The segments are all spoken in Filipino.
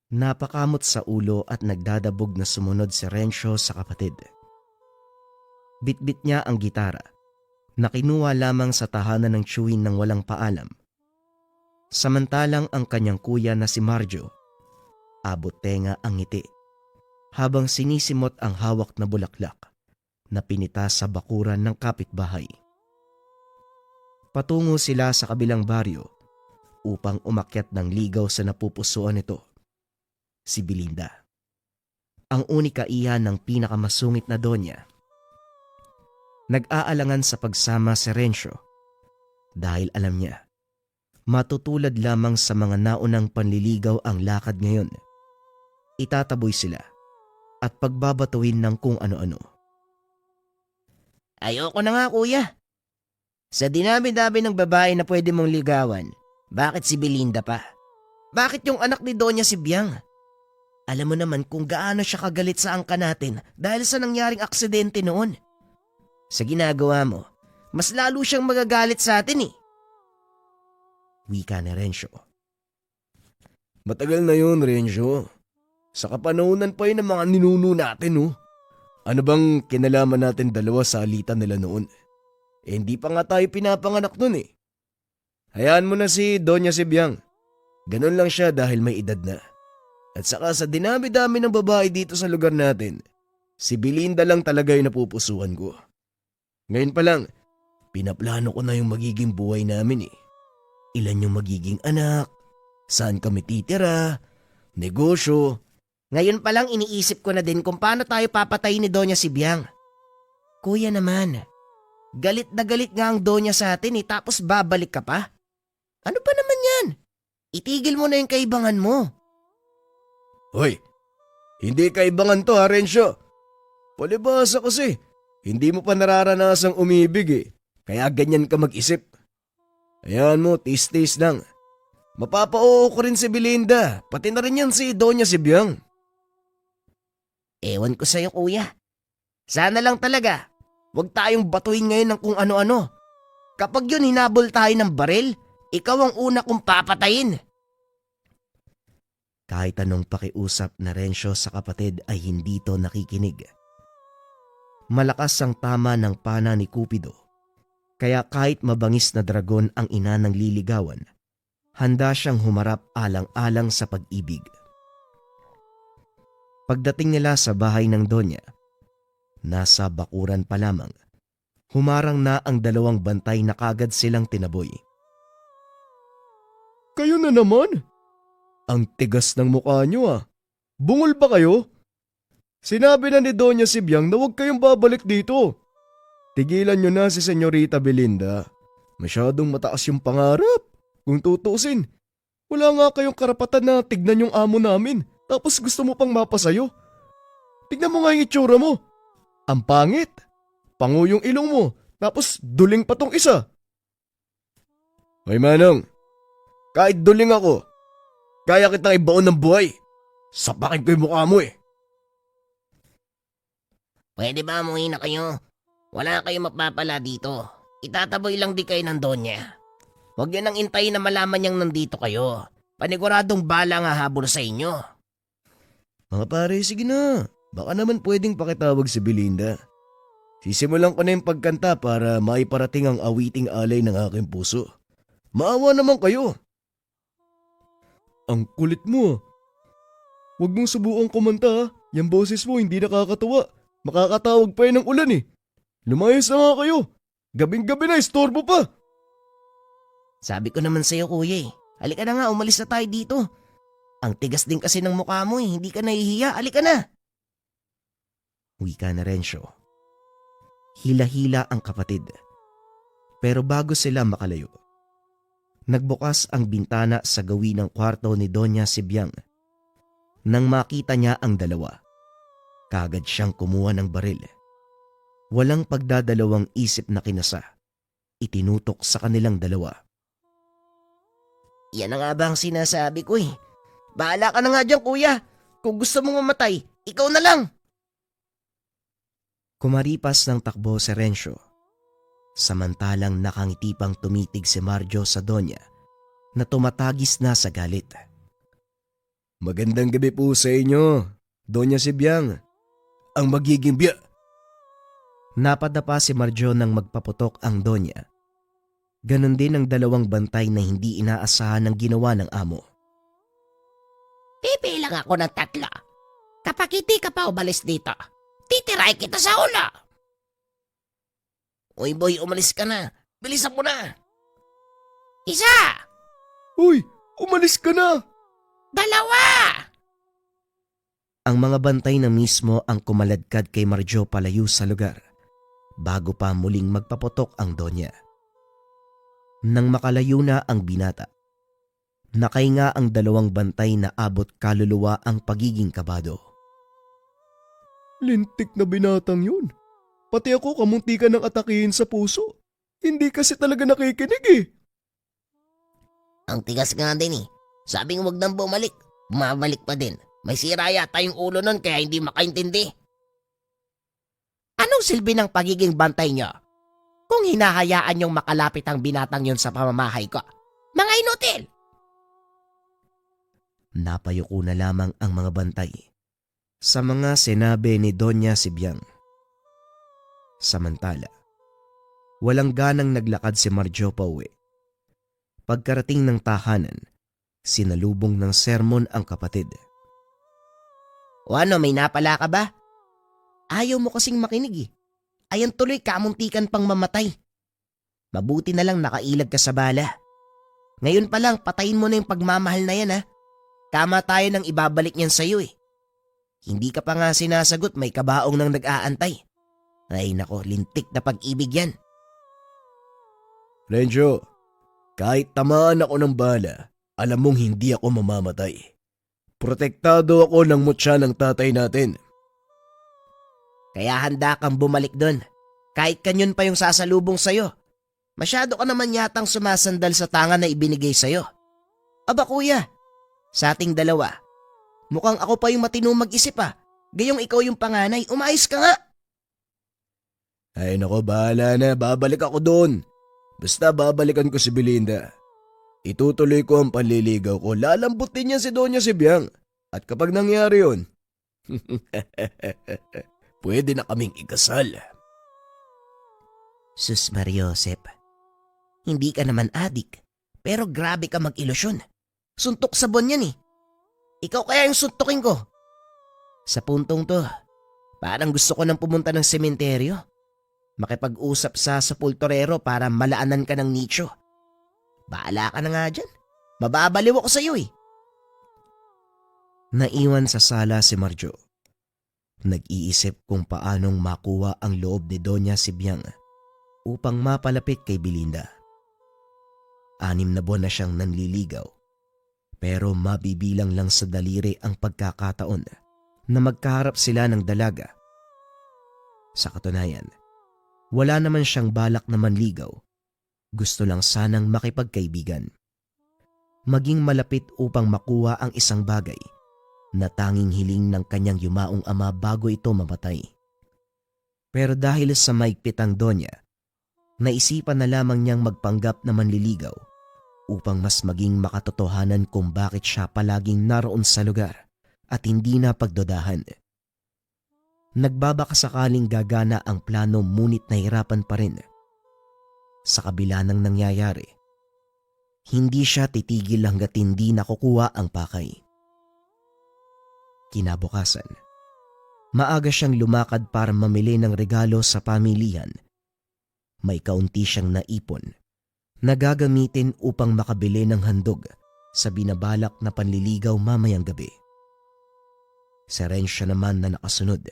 Napakamot sa ulo at nagdadabog na sumunod si Rencio sa kapatid. Bitbit niya ang gitara na kinuha lamang sa tahanan ng chewin ng walang paalam. Samantalang ang kanyang kuya na si Marjo, abot tenga ang ngiti habang sinisimot ang hawak na bulaklak na pinita sa bakuran ng kapitbahay. Patungo sila sa kabilang baryo upang umakyat ng ligaw sa napupusuan nito, si Belinda. Ang unika iha ng pinakamasungit na donya. Nag-aalangan sa pagsama si Rencio dahil alam niya, matutulad lamang sa mga naunang panliligaw ang lakad ngayon. Itataboy sila at pagbabatuin ng kung ano-ano. Ayoko na nga kuya. Sa dinami-dami ng babae na pwede mong ligawan, bakit si Belinda pa? Bakit yung anak ni Doña Sibyang? Alam mo naman kung gaano siya kagalit sa angka natin dahil sa nangyaring aksidente noon. Sa ginagawa mo, mas lalo siyang magagalit sa atin eh. Wika ni Rencio. Matagal na yun, Rencio. Sa kapanahunan pa yun ng mga ninuno natin, oh. Ano bang kinalaman natin dalawa sa alitan nila noon? Hindi pa nga tayo pinapanganak nun eh. Hayaan mo na si Doña Sibyang. Ganun lang siya dahil may edad na. At saka sa dinami-dami ng babae dito sa lugar natin, si Belinda lang talaga yung napupusuan ko. Ngayon pa lang, pinaplano ko na yung magiging buhay namin eh. Ilan yung magiging anak, saan kami titira, negosyo. Ngayon pa lang iniisip ko na din kung paano tayo papatayin ni Doña Sibyang. Kuya naman, galit na galit nga ang Doña sa atin eh, tapos babalik ka pa? Ano pa naman yan? Itigil mo na yung kaibangan mo. Hoy, hindi kaibangan to ha, Rencio. Palibasa kasi, hindi mo pa nararanasang umibig eh. Kaya ganyan ka mag-isip. Ayan mo, tis-tis lang. Mapapa-oo ko rin si Belinda, pati na rin yan si Doña Sibyang. Ewan ko sa'yo kuya. Sana lang talaga, huwag tayong batuhin ngayon ng kung ano-ano. Kapag yun hinabol tayo ng baril, ikaw ang una kong papatayin. Kahit anong pakiusap na Rencio sa kapatid ay hindi to nakikinig. Malakas ang tama ng pana ni Cupido, kaya kahit mabangis na dragon ang ina ng liligawan, handa siyang humarap alang-alang sa pag-ibig. Pagdating nila sa bahay ng Donya, nasa bakuran pa lamang, humarang na ang dalawang bantay na kagad silang tinaboy. Kayo na naman? Ang tigas ng mukha nyo ah. Bungol ba kayo? Sinabi na ni Doña Sibyang na huwag kayong babalik dito. Tigilan nyo na si Senyorita Belinda. Masyadong mataas yung pangarap. Kung tutuusin, wala nga kayong karapatan na tignan yung amo namin. Tapos gusto mo pang mapasayo. Tignan mo nga yung itsura mo. Ang pangit. Pango yung ilong mo. Tapos duling pa tong isa. Hoy Manong, kahit duling ako, kaya kitang ibaon ng buhay. Sapakin ko yung mukha mo eh. Pwede ba umuwi na kayo? Wala kayong mapapala dito. Itataboy lang di kayo ng Donya. Huwag nyo nang intayin na malaman niyang nandito kayo. Paniguradong bala nga habol sa inyo. Mga pare, sige na. Baka naman pwedeng pakitawag si Belinda. Sisimulan ko na yung pagkanta para maiparating ang awiting alay ng aking puso. Maawa naman kayo. Ang kulit mo. Huwag mong subukan kumanta ha. Yung boses mo hindi nakakatawa. Makakatawag pa yun ng ulan eh. Lumayas na nga kayo. Gabing-gabi na, istorbo pa. Sabi ko naman sa'yo kuya eh. Halika na nga, umalis na tayo dito. Ang tigas din kasi ng mukha mo eh. Hindi ka nahihiya. Halika na. Wika na Rencio. Hila-hila ang kapatid. Pero bago sila makalayo, nagbukas ang bintana sa gawin ng kwarto ni Doña Sibyang. Nang makita niya ang dalawa, kagad siyang kumuha ng baril. Walang pagdadalawang isip na kinasa. Itinutok sa kanilang dalawa. Yan na nga ba ang sinasabi ko eh. Bahala ka na nga dyan kuya. Kung gusto mong mamatay, ikaw na lang. Kumaripas ng takbo si Rencio. Samantalang nakangiti pang tumitig si Marjo sa Donya na tumatagis na sa galit. Magandang gabi po sa inyo, Doña Sibyang. Ang magiging biya. Napadapa si Marjo nang magpaputok ang Donya. Ganon din ang dalawang bantay na hindi inaasahan ng ginawa ng amo. Pipilang ako ng 3. Kapag hindi ka pa umalis dito, titiray kita sa ulo. Uy boy, umalis ka na. Bilisan mo na. 1, Uy, umalis ka na! 2. Ang mga bantay na mismo ang kumaladkad kay Marjo palayo sa lugar bago pa muling magpaputok ang Donya. Nang makalayo na ang binata, nakahinga ang dalawang bantay na abot kaluluwa ang pagiging kabado. Lintik na binatang yun. Pati ako kamuntikan ng atakihin sa puso. Hindi kasi talaga nakikinig eh. Ang tigas nga din eh. Sabi nga wag nang bumalik. Bumabalik pa din. May sira yata yung ulo nun kaya hindi makaintindi. Anong silbi ng pagiging bantay nyo? Kung hinahayaan nyong makalapit ang binatang yon sa pamamahay ko. Mga inutil! Napayuko na lamang ang mga bantay sa mga sinabi ni Doña Sibyang. Samantala, walang ganang naglakad si Marjo pauwi. Pagkarating ng tahanan, sinalubong ng sermon ang kapatid. O ano, may napala ka ba? Ayaw mo kasing makinig eh. Ayan tuloy kamuntikan pang mamatay. Mabuti na lang nakailag ka sa bala. Ngayon pa lang patayin mo na yung pagmamahal na yan ha. Tama tayo nang ibabalik niyan sa'yo eh. Hindi ka pa nga sinasagot, may kabaong nang nag-aantay. Ay nako, lintik na pag-ibig yan. Renjo, kahit tamaan ako ng bala, alam mong hindi ako mamamatay. Protektado ako ng mutya ng tatay natin. Kaya handa kang bumalik doon. Kahit kanyon pa yung sasalubong sa'yo. Masyado ka naman yatang sumasandal sa tanga na ibinigay sa'yo. Aba kuya, sa ating dalawa, mukhang ako pa yung matino mag-isip ah. Gayong ikaw yung panganay, umayos ka nga. Ay nako, bahala na, babalik ako doon. Basta babalikan ko si Belinda. Itutuloy ko ang panliligaw ko, lalambutin niya si Doña Sibyang. At kapag nangyari yun, pwede na kaming ikasal. Sus Mariosep, hindi ka naman adik, pero grabe ka mag-ilusyon. Suntok sabon yan eh. Ikaw kaya yung suntukin ko. Sa puntong to, parang gusto ko nang pumunta ng sementeryo. Makipag-usap sa sepulturero para malaanan ka ng nicho. Baala ka na nga dyan. Mababaliw ako sa'yo eh. Naiwan sa sala si Marjo. Nag-iisip kung paanong makuha ang loob ni Doña Sibyang upang mapalapit kay Belinda. 6 na buwan na siyang nanliligaw, pero mabibilang lang sa daliri ang pagkakataon na magkaharap sila ng dalaga. Sa katunayan, wala naman siyang balak na manligaw. Gusto lang sanang makipagkaibigan. Maging malapit upang makuha ang isang bagay na tanging hiling ng kanyang yumaong ama bago ito mamatay. Pero dahil sa maigpitang Donya, naisipan na lamang niyang magpanggap na manliligaw upang mas maging makatotohanan kung bakit siya palaging naroon sa lugar at hindi na pagdudahan. Nagbabaka sakaling gagana ang plano ngunit nahirapan pa rin. Sa kabila ng nangyayari, hindi siya titigil hanggat hindi nakukuha ang pakay. Kinabukasan, maaga siyang lumakad para mamili ng regalo sa pamilihan. May kaunti siyang naipon na gagamitin upang makabili ng handog sa binabalak na panliligaw mamayang gabi. Si Rencio naman na nakasunod,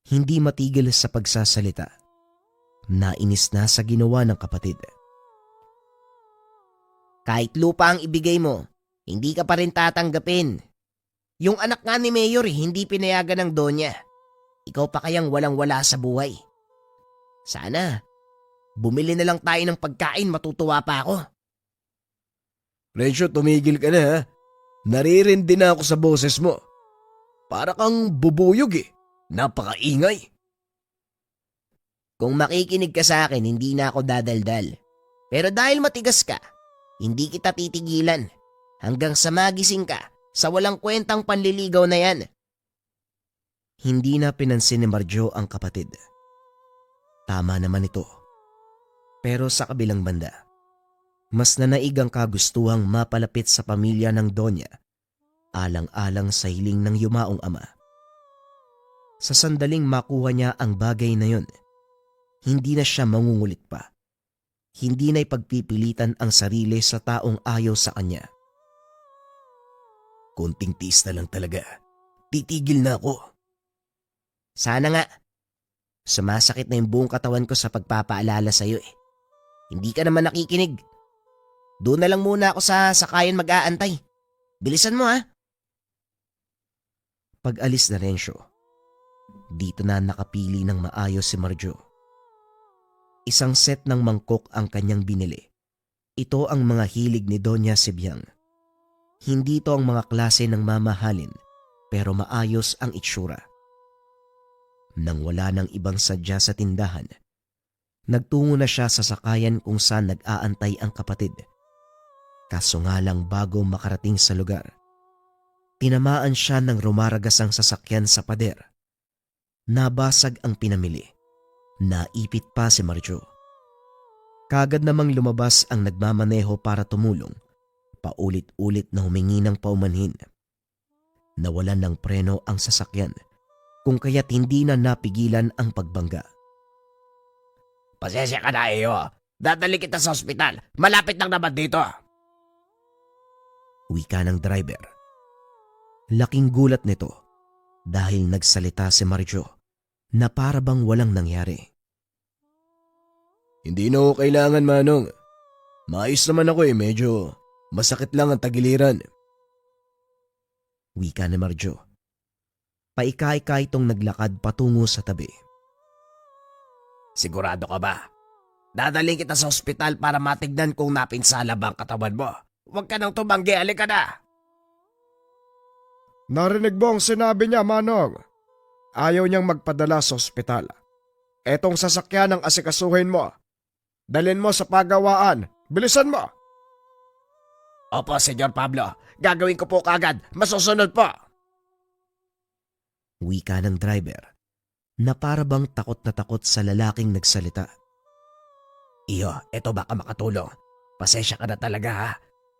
hindi matigil sa pagsasalita. Nainis na sa ginawa ng kapatid. Kahit lupa ang ibigay mo, hindi ka pa rin tatanggapin. Yung anak nga ni Mayor hindi pinayagan ng Donya. Ikaw pa kayang walang-wala sa buhay. Sana, bumili na lang tayo ng pagkain, matutuwa pa ako. Rencio, tumigil ka na ha. Naririndi na ako sa boses mo. Para kang bubuyog eh. Napakaingay. Kung makikinig ka sa akin, hindi na ako dadaldal. Pero dahil matigas ka, hindi kita titigilan. Hanggang sa magising ka, sa walang kwentang panliligaw na yan. Hindi na pinansin ni Marjo ang kapatid. Tama naman ito. Pero sa kabilang banda, mas nanaig ang kagustuhang mapalapit sa pamilya ng Donya, alang-alang sa hiling ng yumaong ama. Sa sandaling makuha niya ang bagay na yon, hindi na siya mangungulit pa. Hindi na ipagpipilitan ang sarili sa taong ayaw sa kanya. Kunting tiis na lang talaga. Titigil na ako. Sana nga. Sumasakit na yung buong katawan ko sa pagpapaalala sa'yo eh. Hindi ka naman nakikinig. Doon na lang muna ako sa sakayan mag-aantay. Bilisan mo ha. Pag-alis na Rencio, dito na nakapili ng maayos si Marjo. Isang set ng mangkok ang kanyang binili. Ito ang mga hilig ni Doña Sibyang. Hindi ito ang mga klase ng mamahalin, pero maayos ang itsura. Nang wala ng ibang sadya sa tindahan, nagtungo na siya sa sakayan kung saan nag-aantay ang kapatid. Kaso nga lang bago makarating sa lugar, tinamaan siya ng rumaragasang sasakyan sa pader. Nabasag ang pinamili. Naipit pa si Marjo. Kagad namang lumabas ang nagmamaneho para tumulong. Paulit-ulit na humingi ng paumanhin. Nawalan ng preno ang sasakyan, kung kaya't hindi na napigilan ang pagbangga. Pasensya ka na iyo. Dadali kita sa ospital. Malapit lang naman dito. Wika ng driver. Laking gulat nito dahil nagsalita si Marjo na para bang walang nangyari. Hindi na ako kailangan, Manong. Maayos naman ako medyo masakit lang ang tagiliran. Wika ni Marjo. Paika-ika itong naglakad patungo sa tabi. Sigurado ka ba? Dadaling kita sa ospital para matignan kung napinsala ba ang katawan mo. Huwag ka nang tumanggi, halika na. Narinig mo ang sinabi niya, Manong. Ayaw niyang magpadala sa ospital. Etong sasakyan ang asikasuhin mo. Dalhin mo sa pagawaan. Bilisan mo! Opo, Senyor Pablo. Gagawin ko po kagad. Masusunod po. Wika ng driver na para bang takot na takot sa lalaking nagsalita. Iyo, eto baka makatulong. Pasensya ka na talaga ha.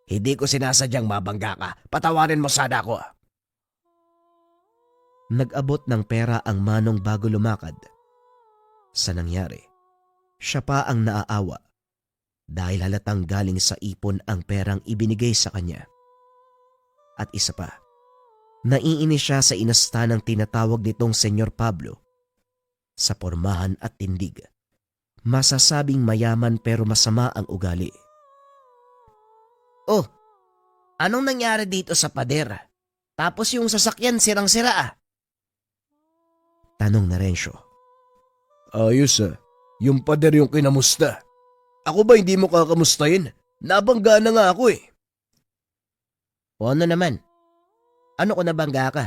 Hindi ko sinasadyang mabangga ka. Patawarin mo sana ako. Nag-abot ng pera ang Manong bago lumakad. Sa nangyari, siya pa ang naaawa dahil halatang galing sa ipon ang perang ibinigay sa kanya. At isa pa, naiinis siya sa inasta ng tinatawag nitong Senyor Pablo. Sa pormahan at tindig, masasabing mayaman pero masama ang ugali. Oh, anong nangyari dito sa pader? Tapos yung sasakyan sirang-sira ah. Tanong na Rencio. Ayos yung pader yung kinamusta. Ako ba hindi mo kakamustahin? Nabangga na nga ako eh. O ano naman? Ano ko nabangga ka?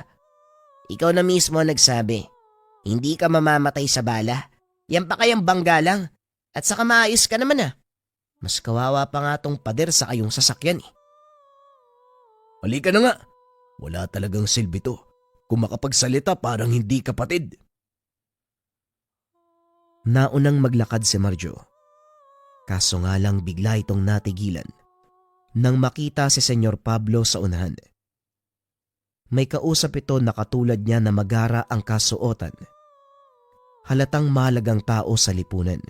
Ikaw na mismo ang nagsabi. Hindi ka mamamatay sa bala. Yan pa kayang bangga lang. At saka maayos ka naman ah. Mas kawawa pa nga tong pader sa kayong sasakyan eh. Halika na nga. Wala talagang silbi to. Kung makapagsalita parang hindi kapatid. Naunang maglakad si Marjo. Kaso nga lang bigla itong natigilan nang makita si Senyor Pablo sa unahan. May kausap ito na katulad niya na magara ang kasuotan. Halatang mahalagang tao sa lipunan.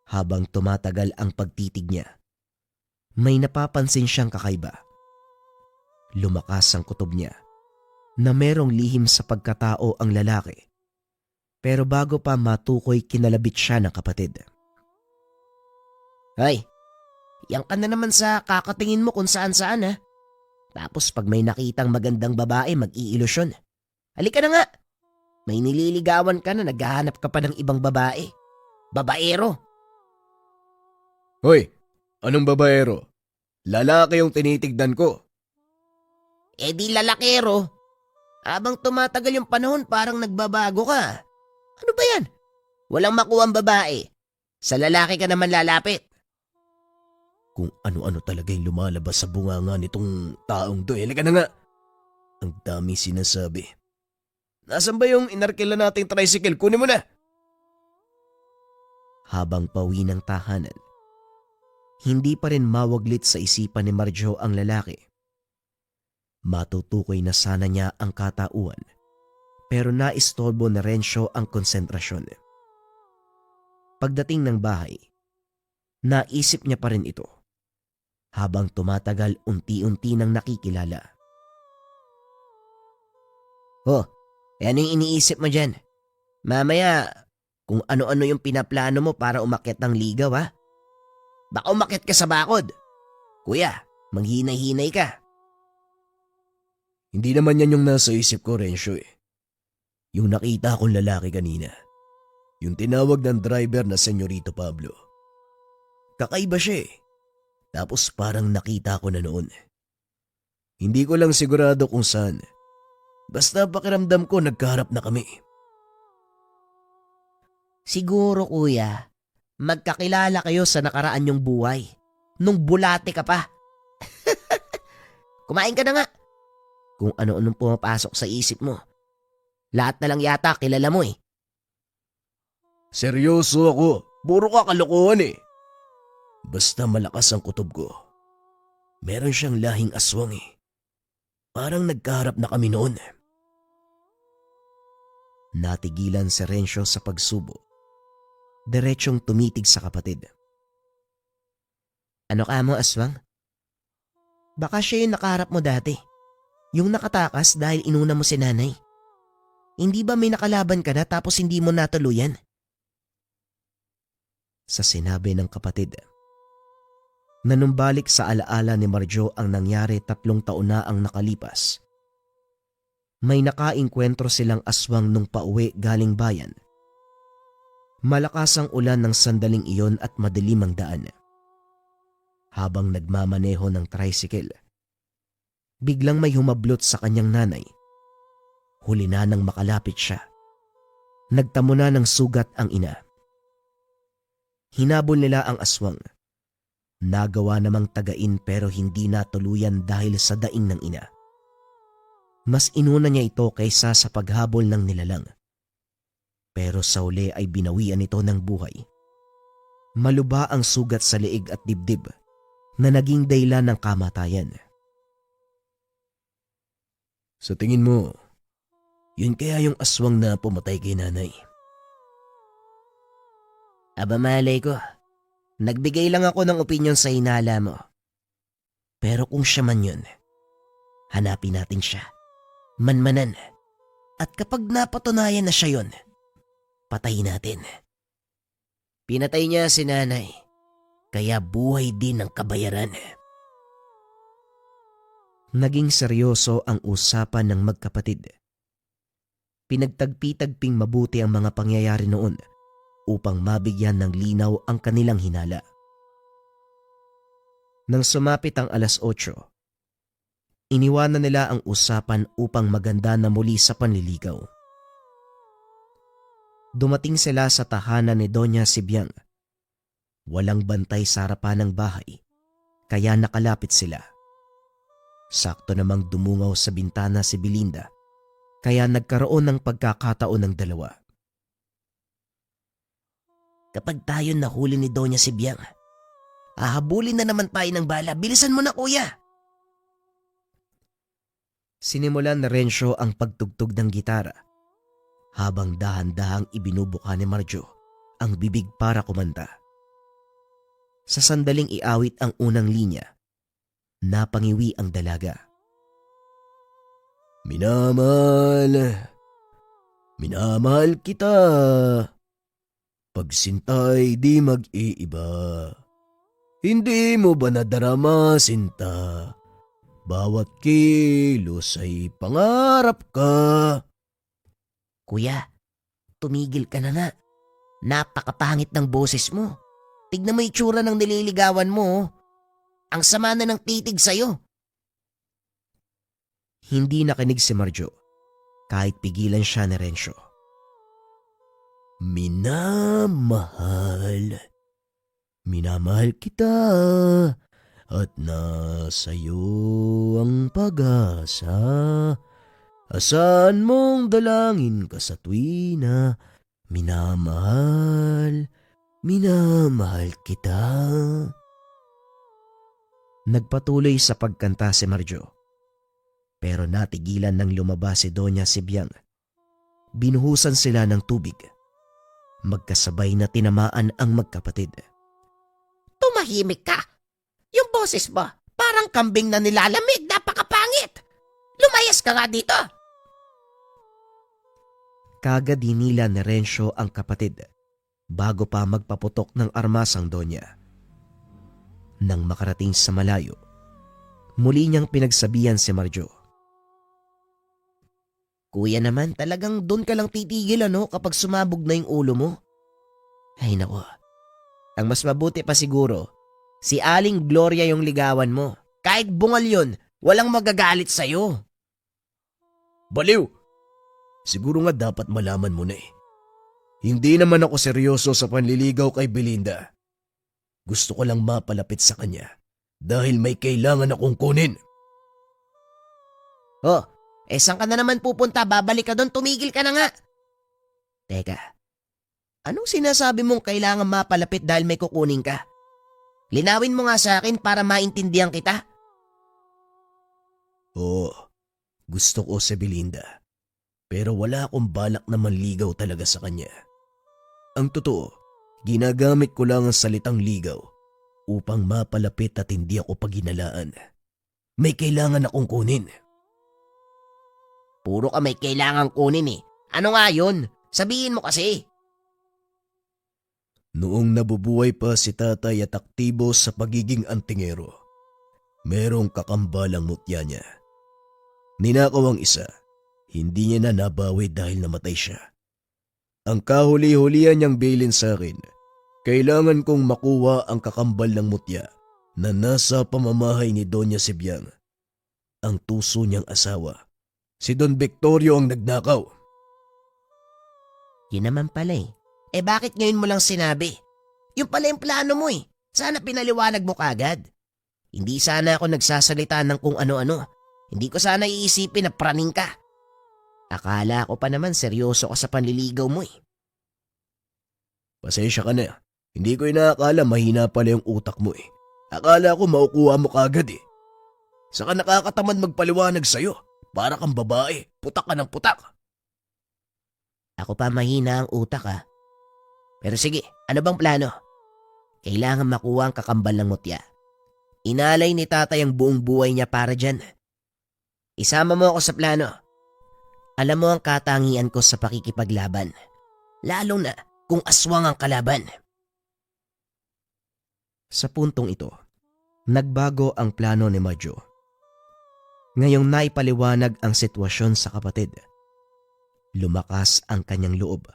Habang tumatagal ang pagtitig niya, may napapansin siyang kakaiba. Lumakas ang kutob niya na merong lihim sa pagkatao ang lalaki. Pero bago pa matukoy kinalabit siya ng kapatid. Ay, yan ka na naman sa kakatingin mo kung saan-saan ha. Tapos pag may nakitang magandang babae mag-iilusyon. Halika na nga. May nililigawan ka na naghahanap ka pa ng ibang babae. Babaero. Hoy, anong babaero? Lalaki yung tinitigdan ko. Eh di lalakero. Habang tumatagal yung panahon parang nagbabago ka. Ano ba yan? Walang makuha ang babae. Sa lalaki ka naman lalapit. Kung ano-ano talaga yung lumalabas sa bunganga nitong taong to. Halika na nga. Ang dami sinasabi. Nasaan ba yung inarkila nating tricycle? Kunin mo na. Habang pauwi ng tahanan, hindi pa rin mawaglit sa isipan ni Marjo ang lalaki. Matutukoy na sana niya ang katauhan, pero naistorbo ni Rencio ang konsentrasyon. Pagdating ng bahay, naisip niya pa rin ito. Habang tumatagal, unti-unti nang nakikilala. Oh, ano yung iniisip mo dyan? Mamaya, kung ano-ano yung pinaplano mo para umakyat ng ligaw, ha? Baka umakyat ka sa bakod. Kuya, manghinay-hinay ka. Hindi naman yan yung nasa isip ko, Rencio eh. Yung nakita kong lalaki kanina. Yung tinawag ng driver na Senyorito Pablo. Kakaiba siya eh. Tapos parang nakita ko na noon. Hindi ko lang sigurado kung saan. Basta pakiramdam ko nagkaharap na kami. Siguro, kuya, magkakilala kayo sa nakaraan yung buhay. Nung bulate ka pa. Kumain ka na nga. Kung ano-anong pumapasok sa isip mo. Lahat na lang yata kilala mo eh. Seryoso ako. Puro ka kalokohan eh. Basta malakas ang kutob ko. Meron siyang lahing aswang eh. Parang nagkaharap na kami noon. Natigilan si Rencio sa pagsubo. Diretsyong tumitig sa kapatid. Ano ka mo, aswang? Baka siya yung nakaharap mo dati. Yung nakatakas dahil inuna mo si nanay. Hindi ba may nakalaban ka na tapos hindi mo natuluyan? Sa sinabi ng kapatid, nanumbalik sa alaala ni Marjo ang nangyari 3 taon na ang nakalipas. May nakainkwentro silang aswang nung pauwi galing bayan. Malakas ang ulan ng sandaling iyon at madilim ang daan. Habang nagmamaneho ng tricycle, biglang may humablot sa kanyang nanay. Huli na nang makalapit siya. Nagtamo na ng sugat ang ina. Hinabol nila ang aswang. Nagawa namang tagain pero hindi natuluyan dahil sa daing ng ina. Mas inuna niya ito kaysa sa paghabol ng nilalang. Pero sa uli ay binawian ito ng buhay. Maluba ang sugat sa liig at dibdib na naging dahilan ng kamatayan. Sa tingin mo, yun kaya yung aswang na pumatay kay nanay? Aba malay ko. Nagbigay lang ako ng opinyon sa hinala mo. Pero kung siya man yun, hanapin natin siya. Manmanan. At kapag napatunayan na siya yun, patayin natin. Pinatay niya si nanay, kaya buhay din ang kabayaran. Naging seryoso ang usapan ng magkapatid. Pinagtagpi-tagping mabuti ang mga pangyayari noon upang mabigyan ng linaw ang kanilang hinala. Nang sumapit ang 8:00, iniwanan nila ang usapan upang maganda na muli sa panliligaw. Dumating sila sa tahanan ni Doña Sibyang. Walang bantay sa harapan ng bahay, kaya nakalapit sila. Sakto namang dumungaw sa bintana si Belinda, kaya nagkaroon ng pagkakataon ng dalawa. Kapag tayo nahuli ni Doña Sibyang, hahabulin na naman tayo ng bala. Bilisan mo na, kuya! Sinimulan ni Rencio ang pagtugtog ng gitara habang dahan-dahang ibinubuka ni Marjo ang bibig para kumanta. Sa sandaling iawit ang unang linya, napangiwi ang dalaga. Minamahal kita. Pagsintay di mag-iiba. Hindi mo ba nadarama, sinta? Bawat kilos ay pangarap ka. Kuya, tumigil ka na nga. Napakapangit ng boses mo. Tignan mo yung itsura ng nililigawan mo. Oh. Ang sama na ng titig sa'yo. Hindi nakinig si Marjo kahit pigilan siya ni Rencio. Minamahal kita. at nasa'yo ang pag-asa. Asahan mong dalangin ka sa tuwina, minamahal, minamahal kita. Nagpatuloy sa pagkanta si Marjo. Pero natigilan nang lumabas si Doña Sibyang. Binuhusan sila ng tubig. Magkasabay na tinamaan ang magkapatid. Tumahimik ka. Yung boses mo, parang kambing na nilalamig, napakapangit. Lumayas ka nga dito. Kagad hinila ni Rencio ang kapatid bago pa magpaputok ng armas ang Donya. Nang makarating sa malayo, muli niyang pinagsabihan si Marjo. Kuya naman, talagang doon ka lang titigil kapag sumabog na yung ulo mo. Ay nako, ang mas mabuti pa siguro, si Aling Gloria yung ligawan mo. Kahit bungal yun, walang magagalit sa'yo. Baliw! Siguro nga dapat malaman mo na eh. Hindi naman ako seryoso sa panliligaw kay Belinda. Gusto ko lang mapalapit sa kanya dahil may kailangan akong kunin. Oh, saan ka na naman pupunta? Babalik ka doon, tumigil ka na nga. Teka, anong sinasabi mong kailangan mapalapit dahil may kukunin ka? Linawin mo nga sa akin para maintindihan kita. Oo, gusto ko si Belinda. Pero wala akong balak na manligaw talaga sa kanya. Ang totoo, ginagamit ko lang ang salitang ligaw upang mapalapit at hindi ako paginalaan. May kailangan akong kunin. Puro ka may kailangan kunin eh. Ano nga yun? Sabihin mo kasi. Noong nabubuhay pa si tatay at aktibo sa pagiging antingero, merong kakambalang mutya niya. Ninakaw ang isa, hindi niya na nabawi dahil namatay siya. Ang kahuli-hulihan niyang bilin sa akin, kailangan kong makuha ang kakambal ng mutya na nasa pamamahay ni Doña Sibyang. Ang tuso niyang asawa, si Don Victorio ang nagnakaw. Yun naman pala eh. Bakit ngayon mo lang sinabi? Yung pala yung plano mo eh. Sana pinaliwanag mo kagad. Hindi sana ako nagsasalita ng kung ano-ano. Hindi ko sana iisipin na praning ka. Akala ko pa naman seryoso ka sa panliligaw mo eh. Pasensya ka na. Hindi ko inaakala mahina pala yung utak mo eh. Akala ko maukuha mo kagad eh. Saka nakakatamad magpaliwanag sa'yo. Para kang babae, putak ka ng putak. Ako pa mahina ang utak ah. Pero sige, ano bang plano? Kailangan makuha ang kakambal ng mutya. Inalay ni tatay ang buong buhay niya para dyan. Isama mo ako sa plano. Alam mo ang katangian ko sa pakikipaglaban. Lalo na kung aswang ang kalaban. Sa puntong ito, nagbago ang plano ni Marjo. Ngayong naipaliwanag ang sitwasyon sa kapatid, lumakas ang kanyang loob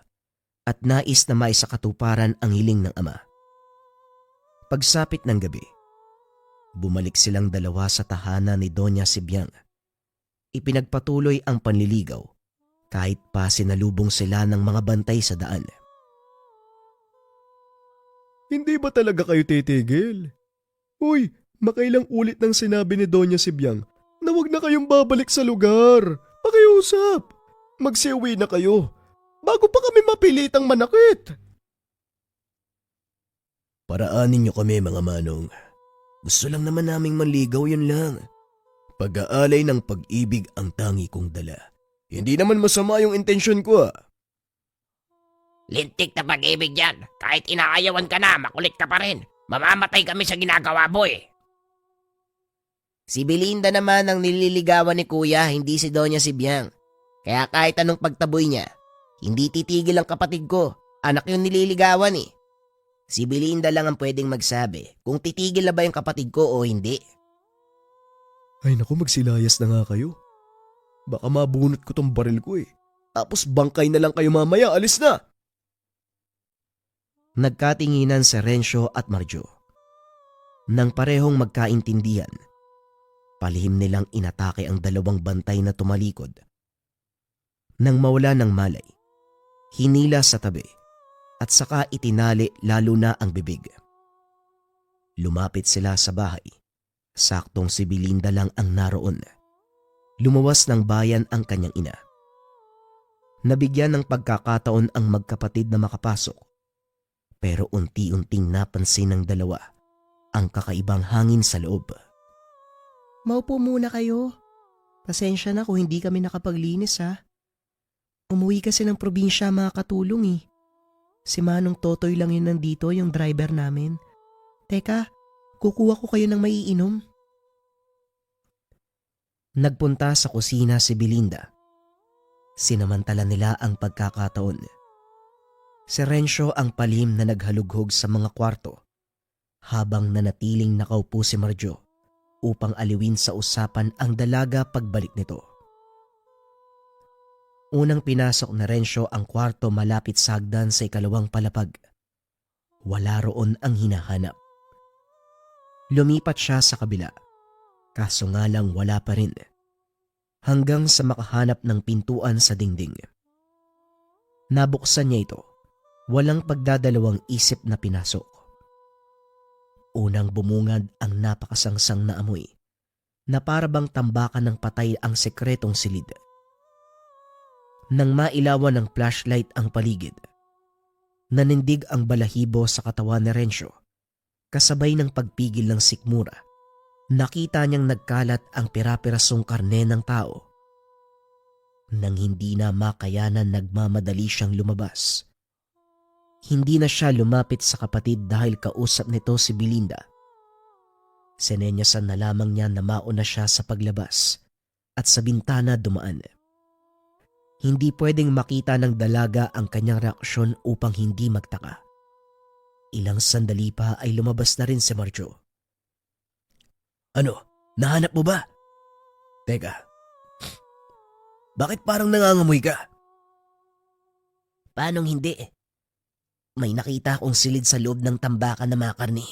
at nais na maisakatuparan ang hiling ng ama. Pagsapit ng gabi, bumalik silang dalawa sa tahanan ni Doña Sibyang. Ipinagpatuloy ang panliligaw kahit pa sinalubong sila ng mga bantay sa daan. Hindi ba talaga kayo titigil? Uy, makailang ulit nang sinabi ni Doña Sibyang na huwag na kayong babalik sa lugar. Pakiusap. Magsiuwi na kayo bago pa kami mapilitang manakit. Paraanin niyo kami mga manong. Gusto lang naman naming manligaw, yun lang. Pag-aalay ng pag-ibig ang tangi kong dala. Hindi naman masama yung intensyon ko ah. Lintik na pag-ibig yan. Kahit inaayawan ka na, makulit ka pa rin. Mamamatay kami sa ginagawa mo eh. Si Belinda naman ang nililigawan ni Kuya, hindi si Doña Sibyang. Kaya kahit anong pagtaboy niya, hindi titigil ang kapatid ko. Anak yung nililigawan eh. Si Belinda lang ang pwedeng magsabi kung titigil na ba yung kapatid ko o hindi. Ay naku, magsilayas na nga kayo. Baka mabunot ko tong baril ko eh. Tapos bangkay na lang kayo mamaya, alis na! Nagkatinginan si Rencio at Marjo. Nang parehong magkaintindihan, palihim nilang inatake ang dalawang bantay na tumalikod. Nang mawala ng malay, hinila sa tabi at saka itinali lalo na ang bibig. Lumapit sila sa bahay Saktong si Belinda lang ang naroon. Lumuwas ng bayan ang kanyang ina. Nabigyan ng pagkakataon ang magkapatid na makapasok. Pero unti-unting napansin ng dalawa ang kakaibang hangin sa loob. Maupo muna kayo. Pasensya na kung hindi kami nakapaglinis ha. Umuwi kasi ng probinsya mga katulong eh. Si Manong Totoy lang yun nandito, yung driver namin. Teka, kukuha ko kayo ng maiinom. Nagpunta sa kusina si Belinda. Sinamantala nila ang pagkakataon. Si Rencio ang palim na naghalughog sa mga kwarto habang nanatiling nakaupo si Marjo upang aliwin sa usapan ang dalaga pagbalik nito. Unang pinasok na Rencio ang kwarto malapit sa hagdan sa ikalawang palapag. Wala roon ang hinahanap. Lumipat siya sa kabila, kaso nga lang wala pa rin. Hanggang sa makahanap ng pintuan sa dingding. Nabuksan niya ito, walang pagdadalawang isip na pinasok. Unang bumungad ang napakasangsang na amoy, na parabang tambakan ng patay ang sekretong silid. Nang mailawan ng flashlight ang paligid, nanindig ang balahibo sa katawan ni Rencio, kasabay ng pagpigil ng sikmura. Nakita niyang nagkalat ang pira-pirasong karne ng tao. Nang hindi na makayanan, nagmamadali siyang lumabas. Hindi na siya lumapit sa kapatid dahil kausap nito si Belinda. Sinenyasan na lamang niya na mauna siya sa paglabas at sa bintana dumaan. Hindi pwedeng makita ng dalaga ang kanyang reaksyon upang hindi magtaka. Ilang sandali pa ay lumabas na rin si Marjo. Ano? Nahanap mo ba? Teka. Bakit parang nangangamoy ka? Paanong hindi? May nakita akong silid sa loob ng tambakan na mga karne.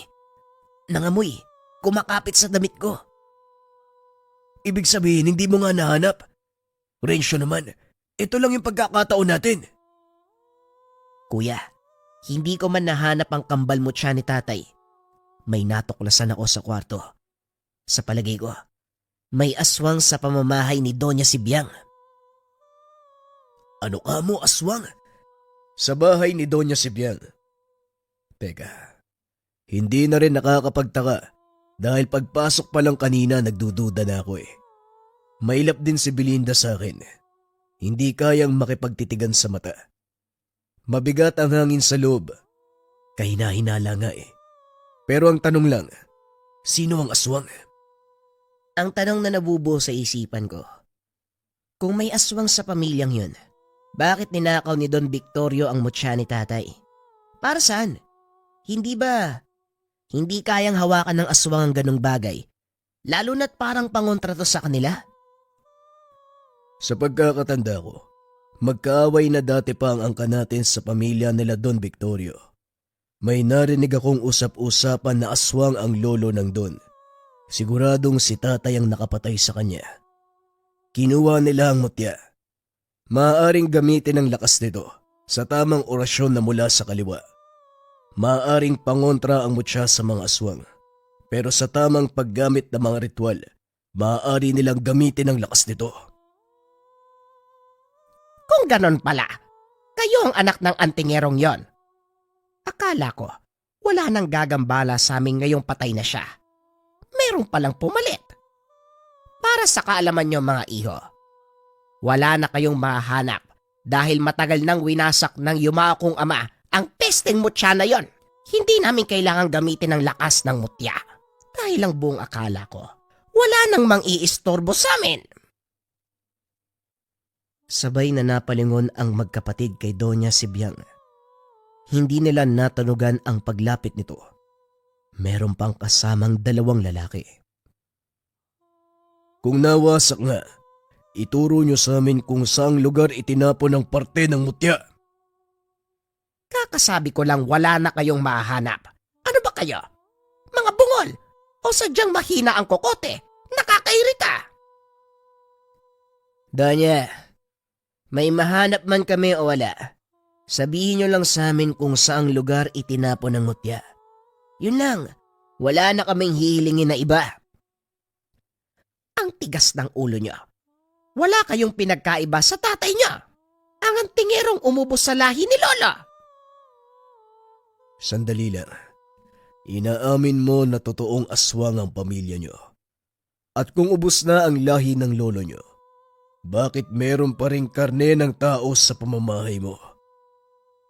Nangamoy, kumakapit sa damit ko. Ibig sabihin, hindi mo nga nahanap? Rencio naman, ito lang yung pagkakataon natin. Kuya, hindi ko man nahanap ang kambal mutya ni tatay. May natuklasan ako sa kwarto. Sa palagay ko, may aswang sa pamamahay ni Doña Sibyang. Ano ka mo, aswang? Sa bahay ni Doña Sibyang. Teka, hindi na rin nakakapagtaka dahil pagpasok pa lang kanina nagdududa na ako eh. Mailap din si Belinda sa akin. Hindi kayang makipagtitigan sa mata. Mabigat ang hangin sa loob. Kahina-hinala nga eh. Pero ang tanong lang, sino ang aswang? Ang tanong na nabubuo sa isipan ko, kung may aswang sa pamilyang yun, bakit ninakaw ni Don Victorio ang mutya ni tatay? Para saan? Hindi ba? Hindi kayang hawakan ng aswang ang ganong bagay, lalo na't parang pangontra to sa kanila? Sa pagkakatanda ko, magkaaway na dati pa ang angka natin sa pamilya nila Don Victorio. May narinig akong usap-usapan na aswang ang lolo ng Don. Siguradong si tatay ang nakapatay sa kanya. Kinuha nila ang mutya. Maaaring gamitin ang lakas nito sa tamang orasyon na mula sa kaliwa. Maaaring pangontra ang mutya sa mga aswang. Pero sa tamang paggamit ng mga ritual, maaari nilang gamitin ang lakas nito. Kung ganon pala, kayo ang anak ng antingerong yon. Akala ko, wala nang gagambala sa amin ngayong patay na siya. Meron palang pumalit. Para sa kaalaman nyo mga iho, wala na kayong mahanap dahil matagal nang winasak ng yumakong ama ang pesteng mutya na yon. Hindi namin kailangan gamitin ang lakas ng mutya. Dahil ang buong akala ko, wala nang mang-iistorbo sa amin. Sabay na napalingon ang magkapatid kay Doña Sibyang. Hindi nila natunugan ang paglapit nito. Meron pang kasamang dalawang lalaki. Kung nawasak nga, ituro nyo sa amin kung saang lugar itinapon ang parte ng mutya. Kakasabi ko lang wala na kayong mahanap. Ano ba kayo? Mga bungol? O sadyang mahina ang kokote? Nakakairita! Doña, may mahanap man kami o wala, sabihin nyo lang sa amin kung saang lugar itinapon ang mutya. Yun lang, wala na kaming hihilingin na iba. Ang tigas ng ulo niyo. Wala kayong pinagkaiba sa tatay niya. Ang antingerong umubos sa lahi ni Lola. Sandali lang. Inaamin mo na totoong aswang ang pamilya nyo. At kung ubos na ang lahi ng lolo nyo, bakit meron pa ring karne ng tao sa pamamahay mo?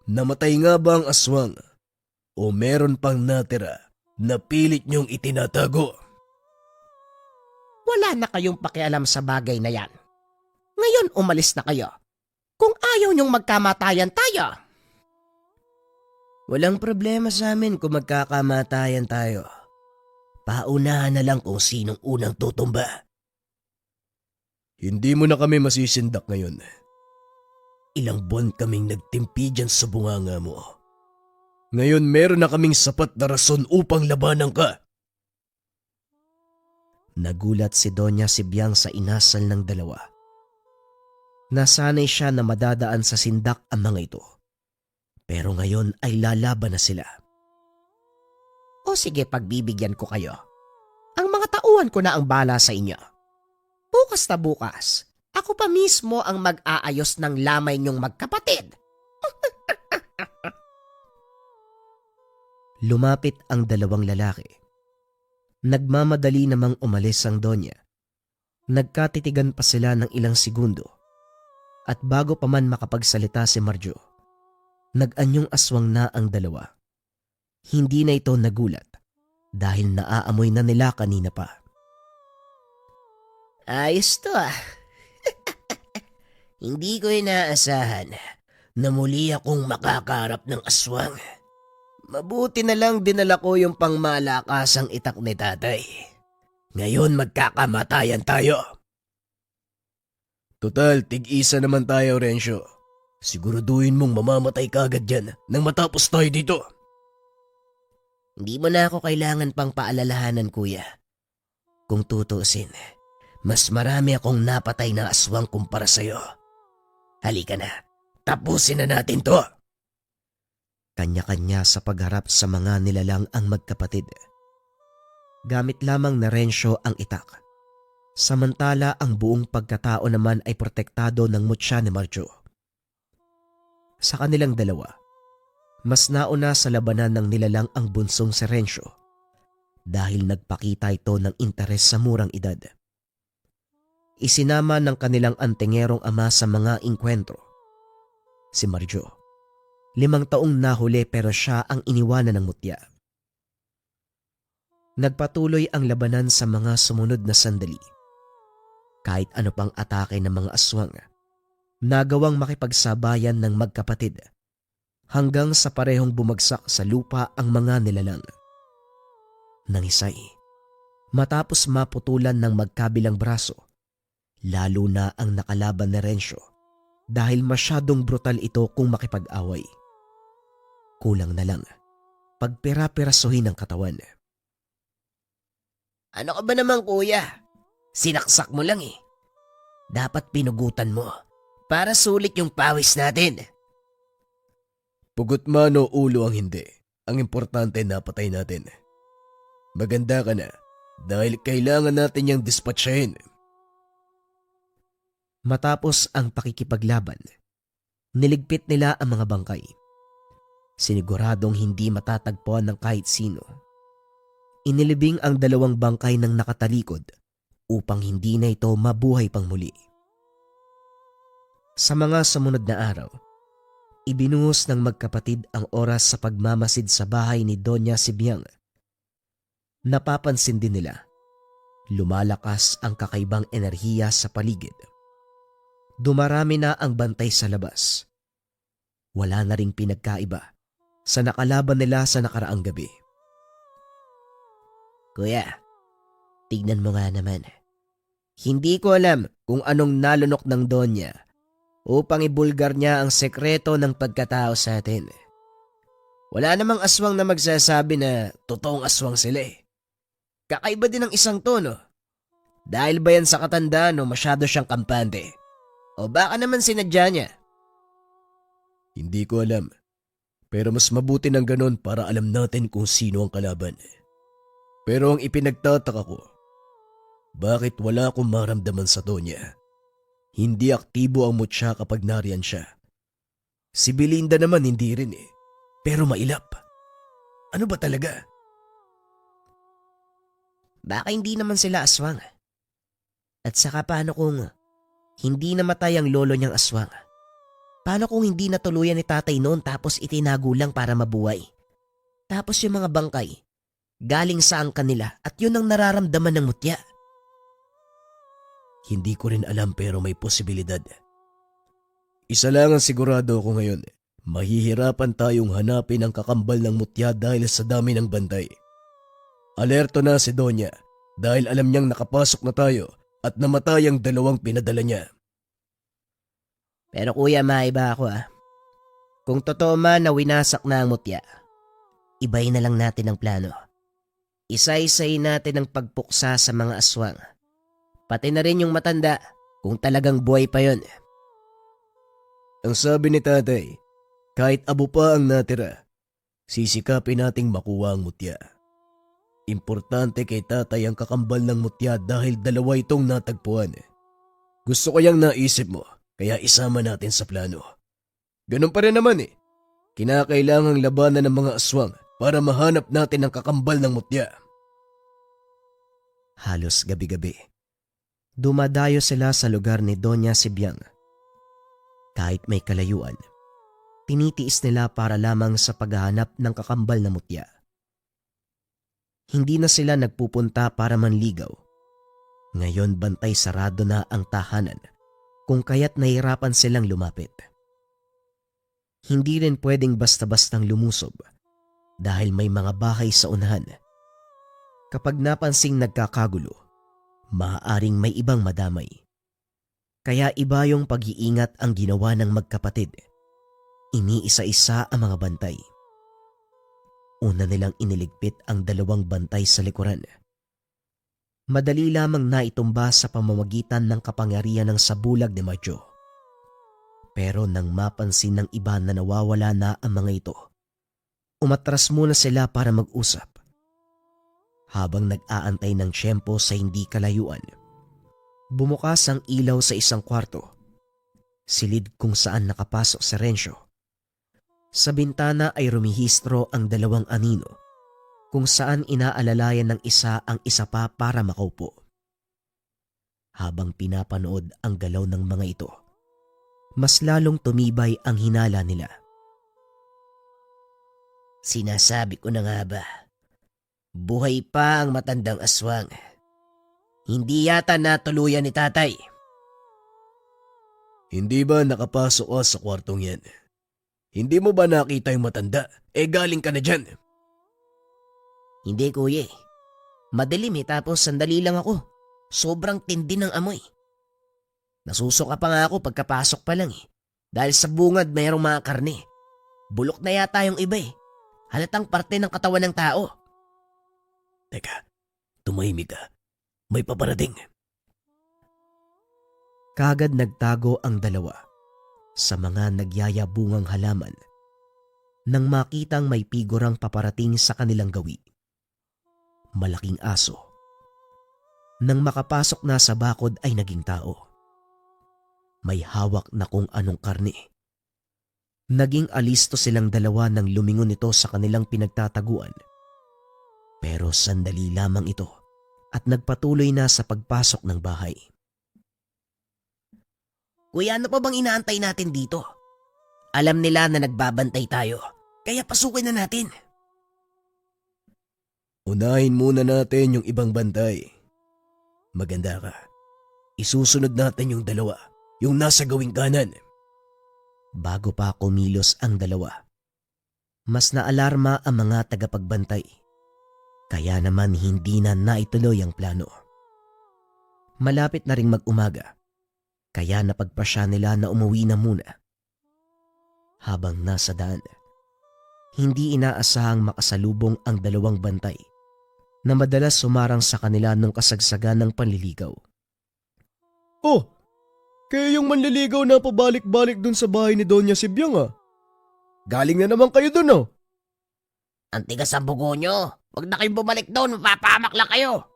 Namatay nga ba ang aswang? O meron pang natira na pilit nyong itinatago? Wala na kayong pakialam sa bagay na yan. Ngayon umalis na kayo. Kung ayaw niyong magkamatayan tayo. Walang problema sa amin kung magkakamatayan tayo. Paunahan na lang kung sinong unang tutumba. Hindi mo na kami masisindak ngayon. Ilang buwan kaming nagtimpi dyan sa bunganga mo. Ngayon meron na kaming sapat na rason upang labanan ka. Nagulat si Doña Sibyang sa inasal ng dalawa. Nasanay siya na madadaan sa sindak ang mga ito. Pero ngayon ay lalaban na sila. O sige, pagbibigyan ko kayo. Ang mga tauhan ko na ang bala sa inyo. Bukas na bukas, ako pa mismo ang mag-aayos ng lamay niyong magkapatid. Lumapit ang dalawang lalaki. Nagmamadali namang umalis ang Donya. Nagkatitigan pa sila ng ilang segundo. At bago pa man makapagsalita si Marjo, nag-anyong aswang na ang dalawa. Hindi na ito nagulat dahil naaamoy na nila kanina pa. Ayos to ah. Hindi ko inaasahan na muli akong makakarap ng aswang. Mabuti na lang dinala ko yung pangmalakasang itak ni tatay. Ngayon magkakamatayan tayo. Total, tig-isa naman tayo, Rencio. Siguraduhin mong mamamatay ka agad dyan nang matapos tayo dito. Hindi mo na ako kailangan pang paalalahanan, kuya. Kung tutusin, mas marami akong napatay na aswang kumpara sa'yo. Halika na, tapusin na natin to. Kanya-kanya sa pagharap sa mga nilalang ang magkapatid. Gamit lamang na Rencio ang itak. Samantala ang buong pagkatao naman ay protektado ng mutya ni Marjo. Sa kanilang dalawa, mas nauna sa labanan ng nilalang ang bunsong si Rencio dahil nagpakita ito ng interes sa murang edad. Isinama ng kanilang antingerong ama sa mga inkwentro. Si Marjo, 5 taong nahuli pero siya ang iniwanan ng mutya. Nagpatuloy ang labanan sa mga sumunod na sandali. Kahit ano pang atake ng mga aswang, nagawang makipagsabayan ng magkapatid hanggang sa parehong bumagsak sa lupa ang mga nilalang. Nangisay, matapos maputulan ng magkabilang braso, lalo na ang nakalaban ni Rencio dahil masyadong brutal ito kung makipag-away. Kulang na lang pagpira-pirasuhin ang katawan. Ano ka ba naman, kuya? Sinaksak mo lang eh. Dapat pinugutan mo para sulit yung pawis natin. Pugot man o ulo ang hindi. Ang importante napatay natin. Maganda ka na dahil kailangan natin yung dispatchahin. Matapos ang pakikipaglaban, niligpit nila ang mga bangkay. Siniguradong hindi matatagpuan ng kahit sino. Inilibing ang 2 bangkay ng nakatalikod upang hindi na ito mabuhay pang muli. Sa mga sumunod na araw, ibinuhos ng magkapatid ang oras sa pagmamasid sa bahay ni Doña Sibyang. Napapansin din nila, lumalakas ang kakaibang enerhiya sa paligid. Dumarami na ang bantay sa labas. Wala na ring pinagkaiba sa nakalaban nila sa nakaraang gabi. Kuya, tignan mo nga naman. Hindi ko alam kung anong nalunok ng Donya upang ibulgar niya ang sekreto ng pagkatao sa atin. Wala namang aswang na magsasabi na totoong aswang sila eh. Kakaiba din ang isang tono. Dahil ba yan sa katandaan o masyado siyang kampante? O baka naman sinadya niya? Hindi ko alam. Pero mas mabuti ng ganon para alam natin kung sino ang kalaban. Pero ang ipinagtataka ko, Bakit wala akong maramdaman sa Donya? Hindi aktibo ang mutya kapag nariyan siya. Si Belinda naman hindi rin eh. Pero mailap. Ano ba talaga? Baka hindi naman sila aswang. At saka paano kung hindi namatay ang lolo niyang aswang? Paano kung hindi natuluyan ni tatay noon tapos itinago lang para mabuhay? Tapos yung mga bangkay, galing saan kanila at yun ang nararamdaman ng mutya? Hindi ko rin alam pero may posibilidad. Isa lang ang sigurado ko ngayon. Mahihirapan tayong hanapin ang kakambal ng mutya dahil sa dami ng bantay. Alerto na si Donya dahil alam niyang nakapasok na tayo at namatay ang dalawang pinadala niya. Pero kuya, maiba ako ah. Kung totoo man na winasak na ang mutya, ibay na lang natin ang plano. Isa-isay natin ang pagpuksa sa mga aswang. Pati na rin yung matanda kung talagang buhay pa yon. Ang sabi ni tatay, kahit abo pa ang natira, sisikapin nating makuha ang mutya. Importante kay tatay ang kakambal ng mutya dahil dalawa itong natagpuan. Gusto ko yang naisip mo, kaya isama natin sa plano. Ganun pa rin naman eh. Kinakailangang labanan ng mga aswang para mahanap natin ang kakambal ng mutya. Halos gabi-gabi, dumadayo sila sa lugar ni Doña Sibyang. Kahit may kalayuan, tinitiis nila para lamang sa paghahanap ng kakambal na mutya. Hindi na sila nagpupunta para manligaw. Ngayon bantay sarado na ang tahanan kung kaya't nahirapan silang lumapit. Hindi rin pwedeng basta-bastang lumusob dahil may mga bahay sa unahan. Kapag napansing nagkakagulo, maaaring may ibang madamay. Kaya iba yung pag-iingat ang ginawa ng magkapatid. Iniisa-isa ang mga bantay. Una nilang iniligpit ang dalawang bantay sa likuran. Madali lamang naitumba sa pamamagitan ng kapangyarihan ng sabulag ni Madjo. Pero nang mapansin ng iba na nawawala na ang mga ito, umatras muna sila para mag-usap. Habang nag-aantay ng tiyempo sa hindi kalayuan, bumukas ang ilaw sa isang kwarto, silid kung saan nakapasok si Rencio. Sa bintana ay rumihistro ang dalawang anino, kung saan inaalalayan ng isa ang isa pa para makaupo. Habang pinapanood ang galaw ng mga ito, mas lalong tumibay ang hinala nila. Sinasabi ko na nga ba, buhay pa ang matandang aswang. Hindi yata natuluyan ni tatay. Hindi ba nakapasok ka sa kwartong yan? Hindi mo ba nakita yung matanda? Galing ka na dyan. Hindi kuya eh. Madilim tapos sandali lang ako. Sobrang tindi ng amoy. Nasusuka pa nga ako pagkapasok pa lang dahil sa bungad mayroong mga karne. Bulok na yata yung iba Halatang parte ng katawan ng tao. Teka, tumahimik ka. May paparating. Kagad nagtago ang dalawa sa mga nagyayabungang halaman nang makitang may pigurang paparating sa kanilang gawi. Malaking aso. Nang makapasok na sa bakod ay naging tao. May hawak na kung anong karne. Naging alisto silang dalawa nang lumingon ito sa kanilang pinagtataguan. Pero sandali lamang ito at nagpatuloy na sa pagpasok ng bahay. Kuya, ano pa bang inaantay natin dito? Alam nila na nagbabantay tayo, kaya pasukin na natin. Unahin muna natin yung ibang bantay. Maganda ka. Isusunod natin yung dalawa, yung nasa gawing kanan. Bago pa kumilos ang dalawa, mas naalarma ang mga tagapagbantay. Kaya naman hindi na naituloy ang plano. Malapit na ring mag-umaga, kaya napagpasya nila na umuwi na muna. Habang nasa daan, hindi inaasahang makasalubong ang dalawang bantay na madalas sumarang sa kanila nung kasagsagan ng panliligaw. Oh, kaya yung manliligaw na pabalik-balik dun sa bahay ni Doña Sibyang Galing na naman kayo dun Ang tigas ang bugo nyo. Huwag na kayong bumalik doon, mapapahamak lang kayo.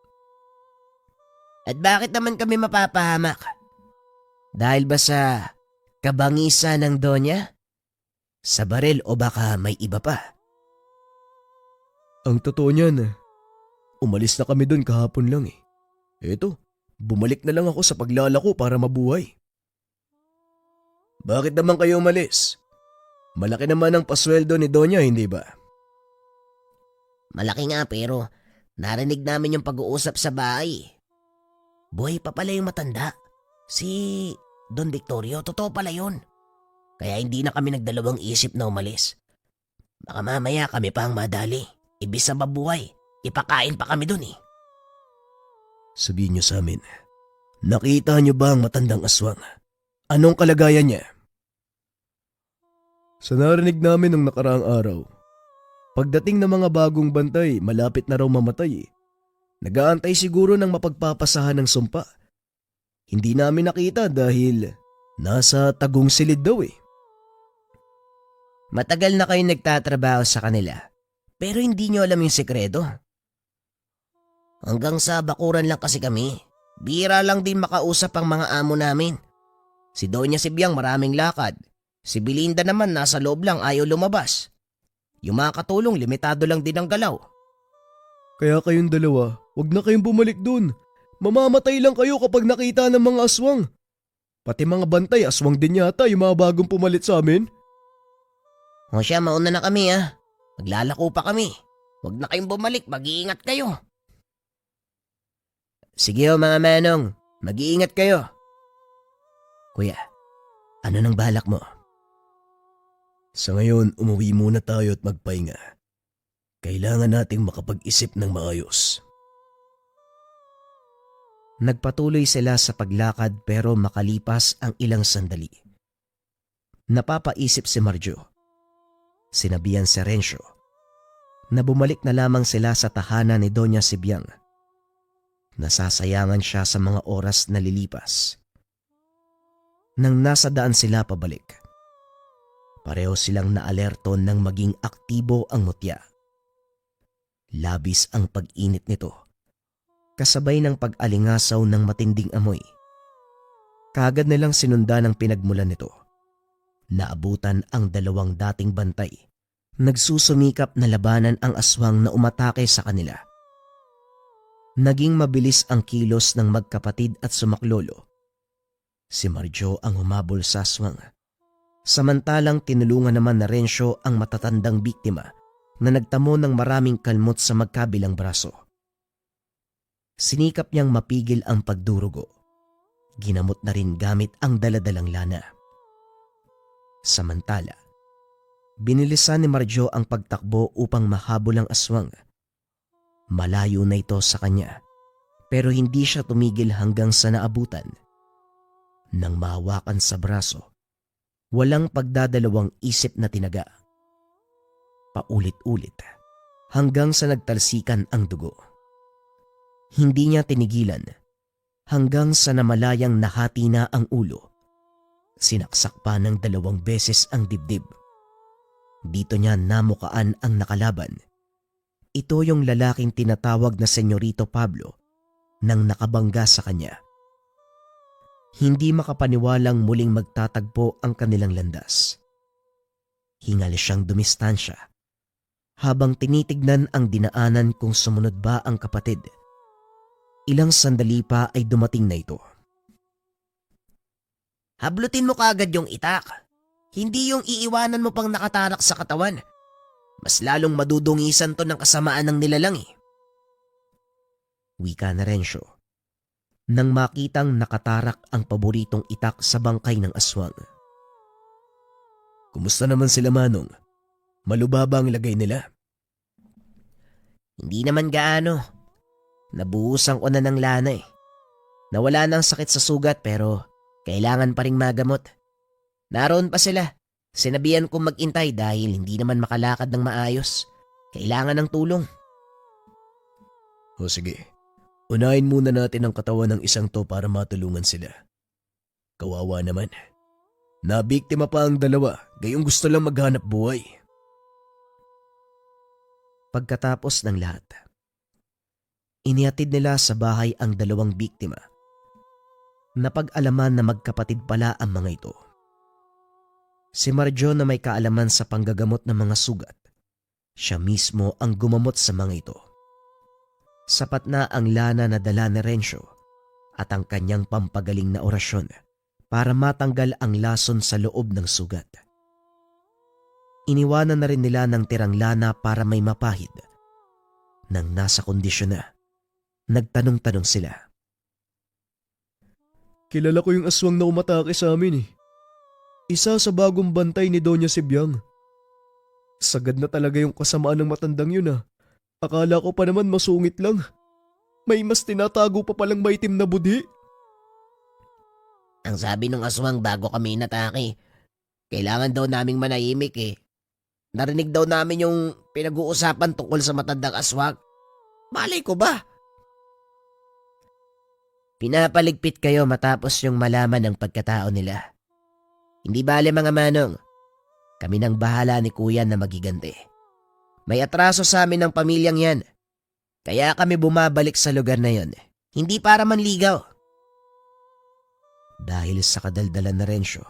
At bakit naman kami mapapahamak? Dahil ba sa kabangisa ng Donya? Sa baril o baka may iba pa? Ang totoo niyan, umalis na kami doon kahapon lang eh. Eto, bumalik na lang ako sa paglalako para mabuhay. Bakit naman kayo umalis? Malaki naman ang pasweldo ni Donya, hindi ba? Malaki nga pero narinig namin yung pag-uusap sa bahay. Buhay pa pala yung matanda. Si Don Victorio, totoo pala yun. Kaya hindi na kami nagdalawang isip na umalis. Baka mamaya kami pa ang madali. Ibis sa mabuhay, ipakain pa kami dun eh. Sabihin niyo sa amin, nakita niyo ba ang matandang aswang? Anong kalagayan niya? Sa narinig namin nung nakaraang araw, pagdating ng mga bagong bantay, malapit na raw mamatay. Nag-aantay siguro ng mapagpapasahan ng sumpa. Hindi namin nakita dahil nasa tagong silid daw eh. Matagal na kayo nagtatrabaho sa kanila, pero hindi nyo alam yung sekreto. Hanggang sa bakuran lang kasi kami. Bira lang din makausap ang mga amo namin. Si Doña Sibyang maraming lakad. Si Belinda naman nasa loob lang, ayaw lumabas. Yung mga katulong limitado lang din ang galaw. Kaya kayong dalawa, wag na kayong bumalik dun. Mamamatay lang kayo kapag nakita ng mga aswang. Pati mga bantay, aswang din yata yung mga bagong pumalit sa amin. O siya, mauna na kami ha. Maglalako pa kami. Wag na kayong bumalik, mag-iingat kayo. Sige o mga manong, mag-iingat kayo. Kuya, ano nang balak mo? Sa ngayon, umuwi muna tayo at magpahinga. Kailangan nating makapag-isip ng maayos. Nagpatuloy sila sa paglakad pero makalipas ang ilang sandali. Napapaisip si Marjo. Sinabihan si Rencio na bumalik na lamang sila sa tahanan ni Doña Sibyang. Nasasayangan siya sa mga oras na lilipas. Nang nasa daan sila pabalik, pareho silang naalerto nang maging aktibo ang mutya. Labis ang pag-init nito, kasabay ng pag-alingasaw ng matinding amoy. Kaagad nilang sinundan ang pinagmulan nito. Naabutan ang dalawang dating bantay. Nagsusumikap na labanan ang aswang na umatake sa kanila. Naging mabilis ang kilos ng magkapatid at sumaklolo. Si Marjo ang humabol sa aswang. Samantalang tinulungan naman na Rencio ang matatandang biktima na nagtamo ng maraming kalmot sa magkabilang braso. Sinikap niyang mapigil ang pagdurugo. Ginamot na rin gamit ang daladalang lana. Samantala, binilisan ni Marjo ang pagtakbo upang mahabol ang aswang. Malayo na ito sa kanya, pero hindi siya tumigil hanggang sa naabutan. Nang mahawakan sa braso, walang pagdadalawang isip na tinaga. Paulit-ulit hanggang sa nagtalsikan ang dugo. Hindi niya tinigilan hanggang sa namalayang nahati na ang ulo. Sinaksak pa ng 2 beses ang dibdib. Dito niya namukaan ang nakalaban. Ito yung lalaking tinatawag na Senyorito Pablo nang nakabangga sa kanya. Hindi makapaniwalang muling magtatagpo ang kanilang landas. Hingal siyang dumistansya habang tinitignan ang dinaanan kung sumunod ba ang kapatid. Ilang sandali pa ay dumating na ito. Hablutin mo kaagad yung itak. Hindi yung iiwanan mo pang nakatarak sa katawan. Mas lalong madudungisan to ng kasamaan ng nilalang eh. Wika na Rencio nang makitang nakatarak ang paboritong itak sa bangkay ng aswang. Kumusta naman sila, Manong? Malubaba ang lagay nila? Hindi naman gaano. Nabuhusan ko na ng lana eh. Nawala ng sakit sa sugat pero kailangan pa ring magamot. Naroon pa sila. Sinabihan kong mag-intay dahil hindi naman makalakad ng maayos. Kailangan ng tulong. O sige, unahin muna natin ang katawan ng isang to para matulungan sila. Kawawa naman. Nabiktima pa ang 2, gayong gusto lang maghanap buhay. Pagkatapos ng lahat, Inihatid nila sa bahay ang dalawang biktima. Napag-alaman na magkapatid pala ang mga ito. Si Marjo na may kaalaman sa panggagamot ng mga sugat, siya mismo ang gumamot sa mga ito. Sapat na ang lana na dala ni Rencio at ang kanyang pampagaling na orasyon para matanggal ang lason sa loob ng sugat. Iniwanan na rin nila ng tirang lana para may mapahid. Nang nasa kondisyon na, nagtanong-tanong sila. Kilala ko yung aswang na umatake sa amin eh. Isa sa bagong bantay ni Doña Sibyang. Sagad na talaga yung kasamaan ng matandang yun ah. Akala ko pa naman masungit lang. May mas tinatago pa palang maitim na budhi. Ang sabi ng aswang bago kami natake, kailangan daw naming manahimik eh. Narinig daw namin yung pinag-uusapan tungkol sa matandang aswang. Malay ko ba? Pinapaligpit kayo matapos yung malaman ng pagkatao nila. Hindi bale mga manong. Kami nang bahala ni kuya na magiganti. May atraso sa amin ng pamilyang yan. Kaya kami bumabalik sa lugar na yon. Hindi para manligaw. Dahil sa kadaldalan na Rencio,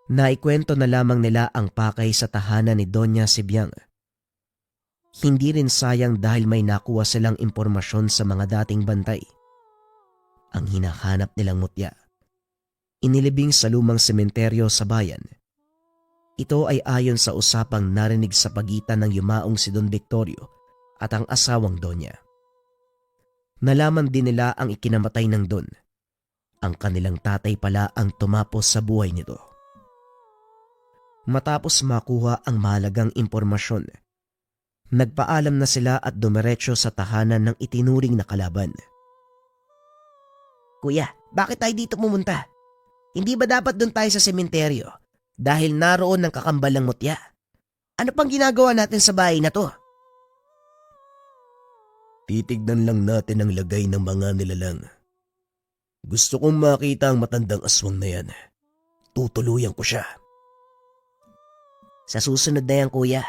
naikwento na lamang nila ang pakay sa tahanan ni Doña Sibyang. Hindi rin sayang dahil may nakuha silang impormasyon sa mga dating bantay. Ang hinahanap nilang mutya, inilibing sa lumang sementeryo sa bayan. Ito ay ayon sa usapang narinig sa pagitan ng yumaong si Don Victorio at ang asawang Donya. Nalaman din nila ang ikinamatay ng Don. Ang kanilang tatay pala ang tumapos sa buhay nito. Matapos makuha ang mahalagang impormasyon, nagpaalam na sila at dumiretso sa tahanan ng itinuring na kalaban. Kuya, bakit tayo dito pumunta? Hindi ba dapat doon tayo sa sementeryo? Dahil naroon ng kakambalang mutya. Ano pang ginagawa natin sa bahay na to? Titignan lang natin ang lagay ng mga nilalang. Gusto kong makita ang matandang aswang na yan. Tutuluyan ko siya. Sa susunod na yan kuya,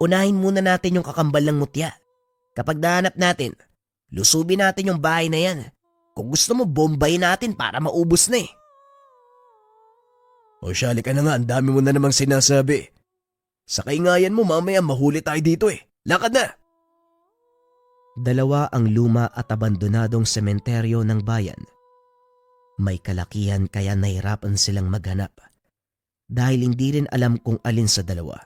unahin muna natin yung kakambal ng mutya. Kapag nahanap natin, lusubin natin yung bahay na yan. Kung gusto mo, bombay natin para maubos na eh. O syali ka na nga, ang dami mo na namang sinasabi. Sa kaingayan mo mamaya mahuli tayo dito eh. Lakad na! Dalawa ang luma at abandonadong sementeryo ng bayan. May kalakihan kaya nahirapan silang maghanap dahil hindi rin alam kung alin sa dalawa.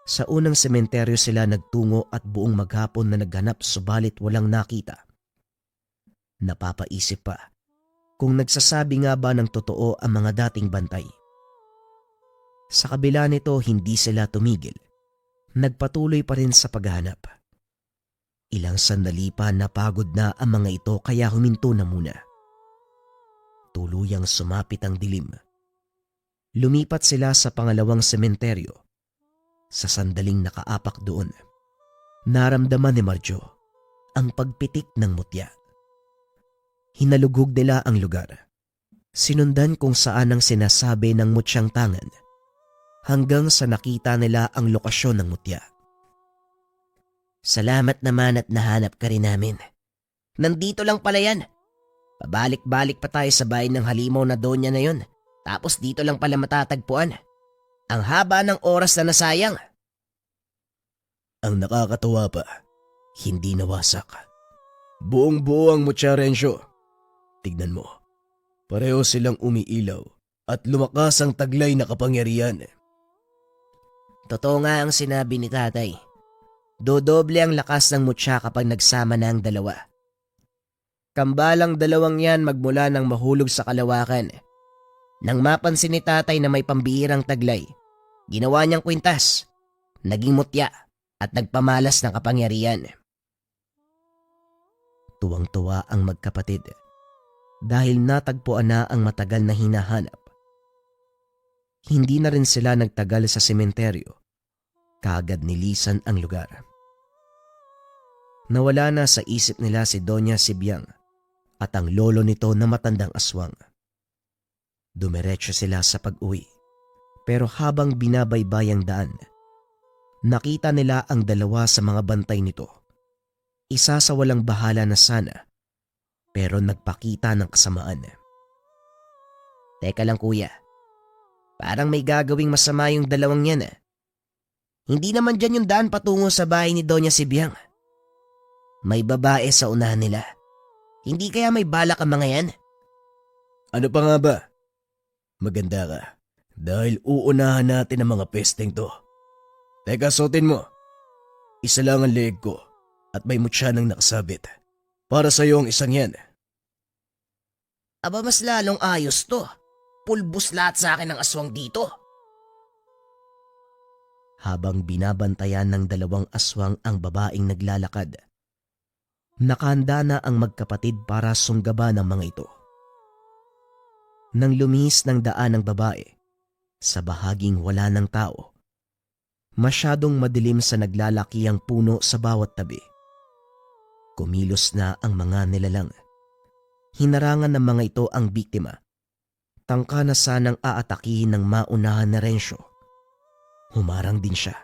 Sa unang sementeryo sila nagtungo at buong maghapon na naghanap subalit walang nakita. Napapaisip pa kung nagsasabi nga ba ng totoo ang mga dating bantay. Sa kabila nito hindi sila tumigil. Nagpatuloy pa rin sa paghahanap. Ilang sandali pa napagod na ang mga ito kaya huminto na muna. Tuluyang sumapit ang dilim. Lumipat sila sa pangalawang sementeryo. Sa sandaling nakaapak doon, naramdaman ni Marjo ang pagpitik ng mutya. Hinalugog nila ang lugar. Sinundan kung saan ang sinasabi ng mutyang tangan hanggang sa nakita nila ang lokasyon ng mutya. Salamat naman at nahanap ka rin namin. Nandito lang pala yan. Pabalik-balik pa tayo sa bahay ng halimaw na donya na yon. Tapos dito lang pala matatagpuan. Ang haba ng oras na nasayang. Ang nakakatuwa pa, hindi nawasak. Buong-buo ang mutya, Rencio. Tignan mo, pareho silang umiilaw at lumakas ang taglay na kapangyarihan. Totoo nga ang sinabi ni tatay. Dodoble ang lakas ng mutya kapag nagsama na ang dalawa. Kambalang dalawang yan magmula nang mahulog sa kalawakan. Nang mapansin ni tatay na may pambihirang taglay, ginawa niyang kwintas, naging mutya at nagpamalas ng kapangyarihan. Tuwang-tuwa ang magkapatid dahil natagpuan na ang matagal na hinahanap. Hindi na rin sila nagtagal sa sementeryo. Kaagad nilisan ang lugar. Nawala na sa isip nila si Doña Sibyang at ang lolo nito na matandang aswang. Dumiretso sila sa pag-uwi, pero habang binabaybay ang daan, nakita nila ang dalawa sa mga bantay nito. Isa sa walang bahala na sana, pero nagpakita ng kasamaan. Teka lang kuya, parang may gagawing masama yung dalawang yan. Hindi naman dyan yung daan patungo sa bahay ni Doña Sibyang. May babae sa unahan nila. Hindi kaya may balak ang mga yan? Ano pa nga ba? Maganda ka. Dahil uunahan natin ang mga pesteng to. Teka, suotin mo. Isa lang ang leeg ko at may mutya nang nakasabit. Para sa'yo ang isang yan. Aba mas lalong ayos to. Pulbos lahat sa akin ng aswang dito. Habang binabantayan ng dalawang aswang ang babaeng naglalakad, nakahanda na ang magkapatid para sunggaban ng mga ito. Nang lumihis ng daan ng babae, sa bahaging wala ng tao, masyadong madilim sa naglalakihang puno sa bawat tabi. Kumilos na ang mga nilalang. Hinarangan ng mga ito ang biktima. Tangka na sanang aatakihin ng maunahan na Rencio. Humarang din siya.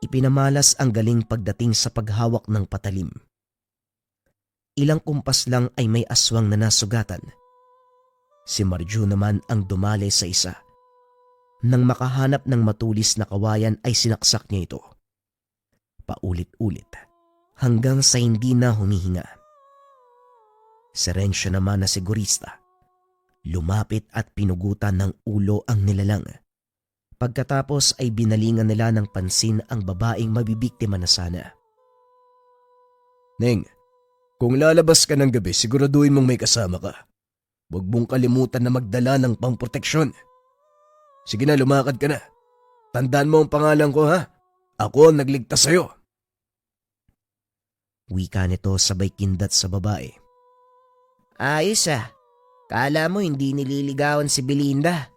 Ipinamalas ang galing pagdating sa paghawak ng patalim. Ilang kumpas lang ay may aswang na nasugatan. Si Marjo naman ang dumali sa isa. Nang makahanap ng matulis na kawayan ay sinaksak niya ito. Paulit-ulit hanggang sa hindi na humihinga. Si Rencio naman na sigurista, lumapit at pinugutan ng ulo ang nilalang. Pagkatapos ay binalingan nila ng pansin ang babaeng mabibiktima na sana. Neng, kung lalabas ka ng gabi, siguraduhin mong may kasama ka. Huwag mong kalimutan na magdala ng pangproteksyon. Sige na, lumakad ka na. Tandaan mo ang pangalan ko, ha? Ako ang nagligtas sa'yo. Wika nito sabay kindat sa babae. Ayos Kala mo hindi nililigawan si Belinda.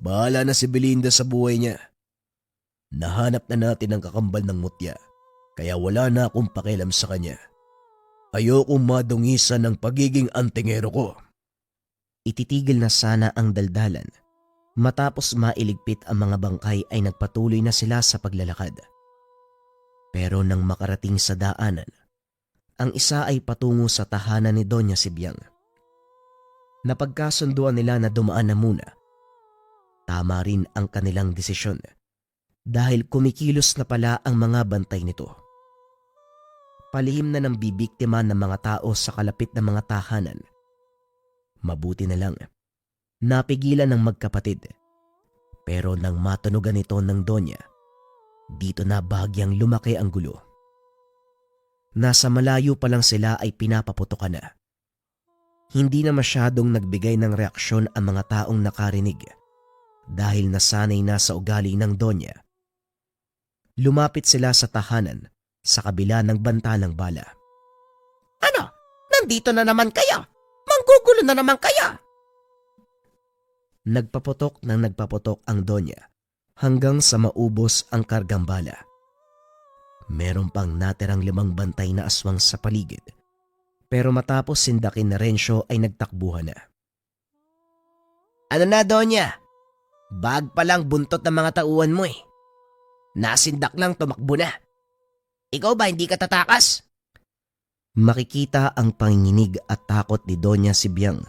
Bahala na si Belinda sa buhay niya. Nahanap na natin ang kakambal ng mutya, kaya wala na akong pakialam sa kanya. Ayokong madungisan ng pagiging antingero ko. Ititigil na sana ang daldalan. Matapos mailigpit ang mga bangkay ay nagpatuloy na sila sa paglalakad. Pero nang makarating sa daanan, ang isa ay patungo sa tahanan ni Doña Sibyang. Napagkasunduan nila na dumaan na muna. Tama rin ang kanilang desisyon dahil kumikilos na pala ang mga bantay nito. Palihim na ng bibiktima ng mga tao sa kalapit na mga tahanan. Mabuti na lang, napigilan ng magkapatid. Pero nang matunugan ito ng Donya, dito na bahagyang lumaki ang gulo. Nasa malayo pa lang sila ay pinapaputokan na. Hindi na masyadong nagbigay ng reaksyon ang mga taong nakarinig dahil nasanay na sa ugali ng Donya. Lumapit sila sa tahanan sa kabila ng banta ng bala. Ano? Nandito na naman kayo? Manggugulo na naman kayo? Nagpaputok ng nagpaputok ang Donya hanggang sa maubos ang kargang bala. Meron pang natirang 5 bantay na aswang sa paligid. Pero matapos sindakin na Rencio ay nagtakbuhan na. Ano na, Donya? Bag pa lang buntot ng mga tauhan mo eh. Nasindak lang tumakbo na. Ikaw ba hindi ka tatakas? Makikita ang panginginig at takot ni Doña Sibyang,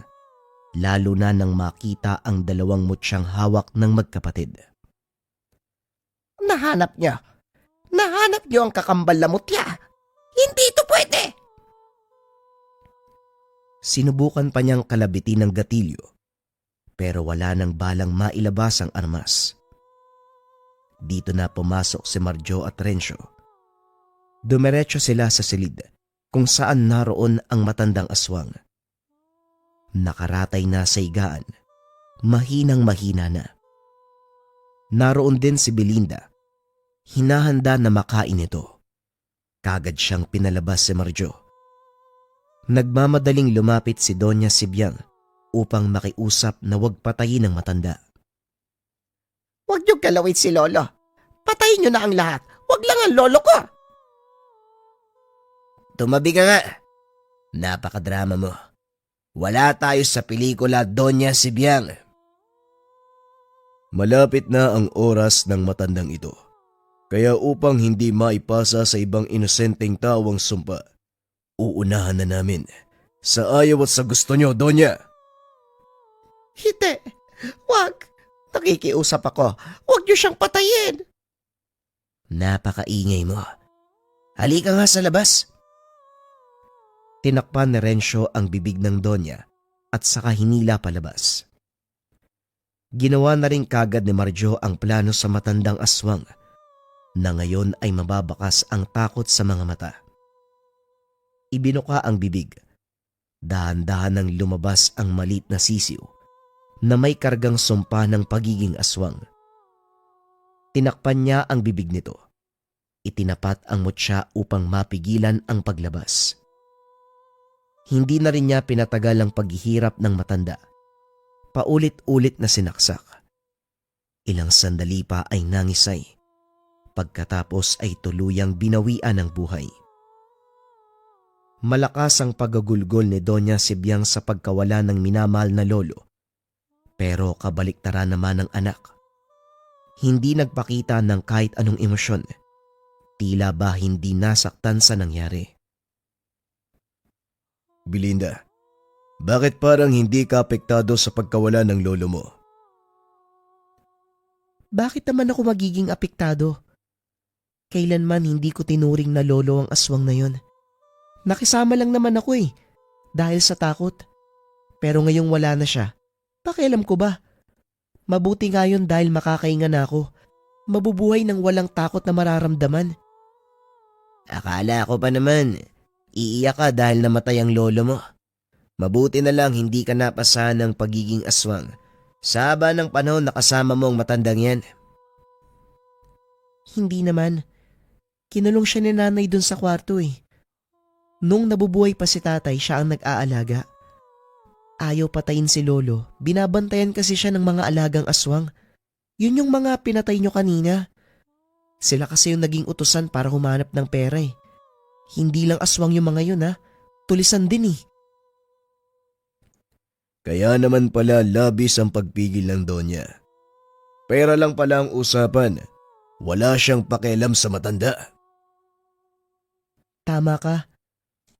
lalo na nang makita ang 2 mutsyang hawak ng magkapatid. Nahanap niyo. Nahanap niyo ang kakambal na mutya. Hindi ito pwede. Sinubukan pa niyang kalabitin ng gatilyo, pero wala nang balang mailabas ang armas. Dito na pumasok si Marjo at Rencio. Dumiretso sila sa silid kung saan naroon ang matandang aswang. Nakaratay na sa higaan, mahinang mahina na. Naroon din si Belinda, hinahanda na makain ito. Kagad siyang pinalabas si Marjo. Nagmamadaling lumapit si Doña Sibyang upang makiusap na huwag patayin ang matanda. Huwag niyo galawin si Lolo. Patayin niyo na ang lahat. Huwag lang ang lolo ko. Tumabi ka nga. Napakadrama mo. Wala tayo sa pelikula, Doña Sibyang. Malapit na ang oras ng matandang ito. Kaya upang hindi maipasa sa ibang inosenteng tao ang sumpa, uunahan na namin sa ayaw at sa gusto nyo, Donya. Hindi. Wag. Nakikiusap ako. Huwag niyo siyang patayin. Napakaingay mo. Halika nga sa labas. Tinakpan ni Rencio ang bibig ng Donya at saka hinila palabas. Ginawa na rin kagad ni Marjo ang plano sa matandang aswang na ngayon ay mababakas ang takot sa mga mata. Ibinuka ang bibig. Dahan-dahan nang lumabas ang malit na sisiw na may kargang sumpa ng pagiging aswang. Tinakpan niya ang bibig nito. Itinapat ang mutya upang mapigilan ang paglabas. Hindi na rin niya pinatagal ang paghihirap ng matanda. Paulit-ulit na sinaksak. Ilang sandali pa ay nangisay. Pagkatapos ay tuluyang binawian ng buhay. Malakas ang pagagulgol ni Doña Sibyang sa pagkawala ng minamahal na lolo. Pero kabaliktaran naman ng anak. Hindi nagpakita ng kahit anong emosyon. Tila ba hindi nasaktan sa nangyari. Belinda, bakit parang hindi ka apektado sa pagkawala ng lolo mo? Bakit naman ako magiging apektado? Kailanman hindi ko tinuring na lolo ang aswang na yon. Nakisama lang naman ako dahil sa takot. Pero ngayong wala na siya, pakialam ko ba? Mabuti nga yun dahil makakainga na ako. Mabubuhay ng walang takot na mararamdaman. Akala ko pa naman, iiyak ka dahil namatay ang lolo mo. Mabuti na lang hindi ka napasahan ng pagiging aswang. Sa haba ng panahon nakasama mo ang matandang yan. Hindi naman. Kinulong siya ni nanay dun sa kwarto Nung nabubuhay pa si tatay, siya ang nag-aalaga. Ayaw patayin si lolo, binabantayan kasi siya ng mga alagang aswang. Yun yung mga pinatay nyo kanina. Sila kasi yung naging utusan para humanap ng pera Hindi lang aswang yung mga yun tulisan din Kaya naman pala labis ang pagpigil ng Donya. Pera lang pala ang usapan. Wala siyang pakialam sa matanda. Tama ka.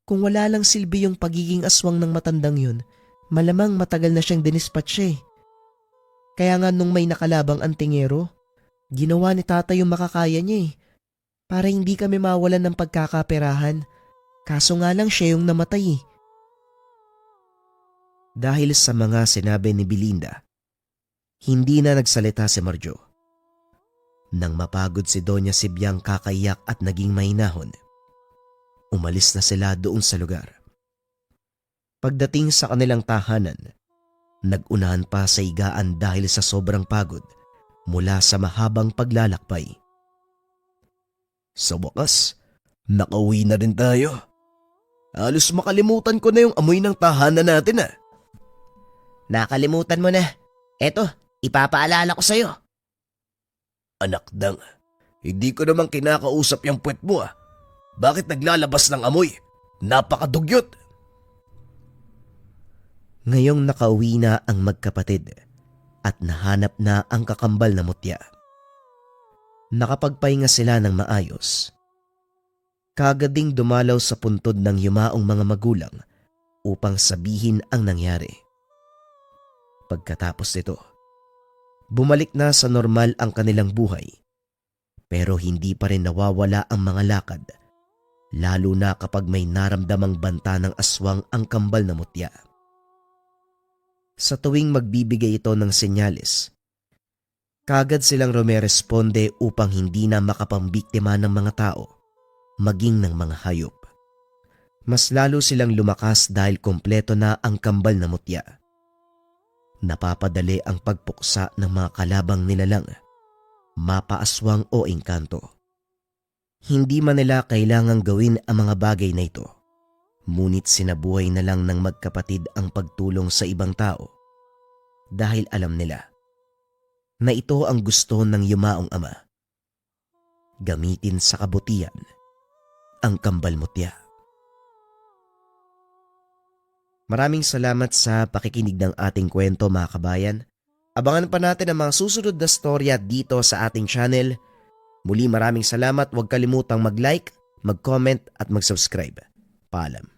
Kung wala lang silbi yung pagiging aswang ng matandang yun, malamang matagal na siyang dinispatch Kaya nga nung may nakalabang antingero, ginawa ni tatay yung makakaya niya para hindi kami mawalan ng pagkakaperahan. Kaso nga lang siya yung namatay Dahil sa mga sinabi ni Belinda, hindi na nagsalita si Marjo. Nang mapagod si Doña Sibyang kakayak at naging mahinahon, umalis na sila doon sa lugar. Pagdating sa kanilang tahanan, nag-unahan pa sa higaan dahil sa sobrang pagod mula sa mahabang paglalakbay. Sa wakas, nakauwi na rin tayo. Halos makalimutan ko na yung amoy ng tahanan natin Nakalimutan mo na. Eto, ipapaalala ko sa'yo. Anak dang, hindi ko naman kinakausap yung puwet mo Bakit naglalabas ng amoy? Napakadugyot! Ngayong nakauwi na ang magkapatid at nahanap na ang kakambal na mutya. Nakapagpahinga sila ng maayos. Kaagad ding dumalaw sa puntod ng yumaong mga magulang upang sabihin ang nangyari. Pagkatapos nito, bumalik na sa normal ang kanilang buhay, pero hindi pa rin nawawala ang mga lakad, lalo na kapag may naramdamang banta ng aswang ang kambal na mutya. Sa tuwing magbibigay ito ng senyales, kaagad silang rumeresponde upang hindi na makapambiktima ng mga tao, maging ng mga hayop. Mas lalo silang lumakas dahil kompleto na ang kambal na mutya. Napapadali ang pagpuksa ng mga kalabang nilalang, mapaaswang o engkanto. Hindi man nila kailangang gawin ang mga bagay na ito, ngunit sinabuhay na lang ng magkapatid ang pagtulong sa ibang tao dahil alam nila na ito ang gusto ng yumaong ama. Gamitin sa kabutihan ang kambal mutya. Maraming salamat sa pakikinig ng ating kwento mga kabayan. Abangan pa natin ang mga susunod na storya dito sa ating channel. Muli maraming salamat, huwag kalimutang mag-like, mag-comment at mag-subscribe. Paalam.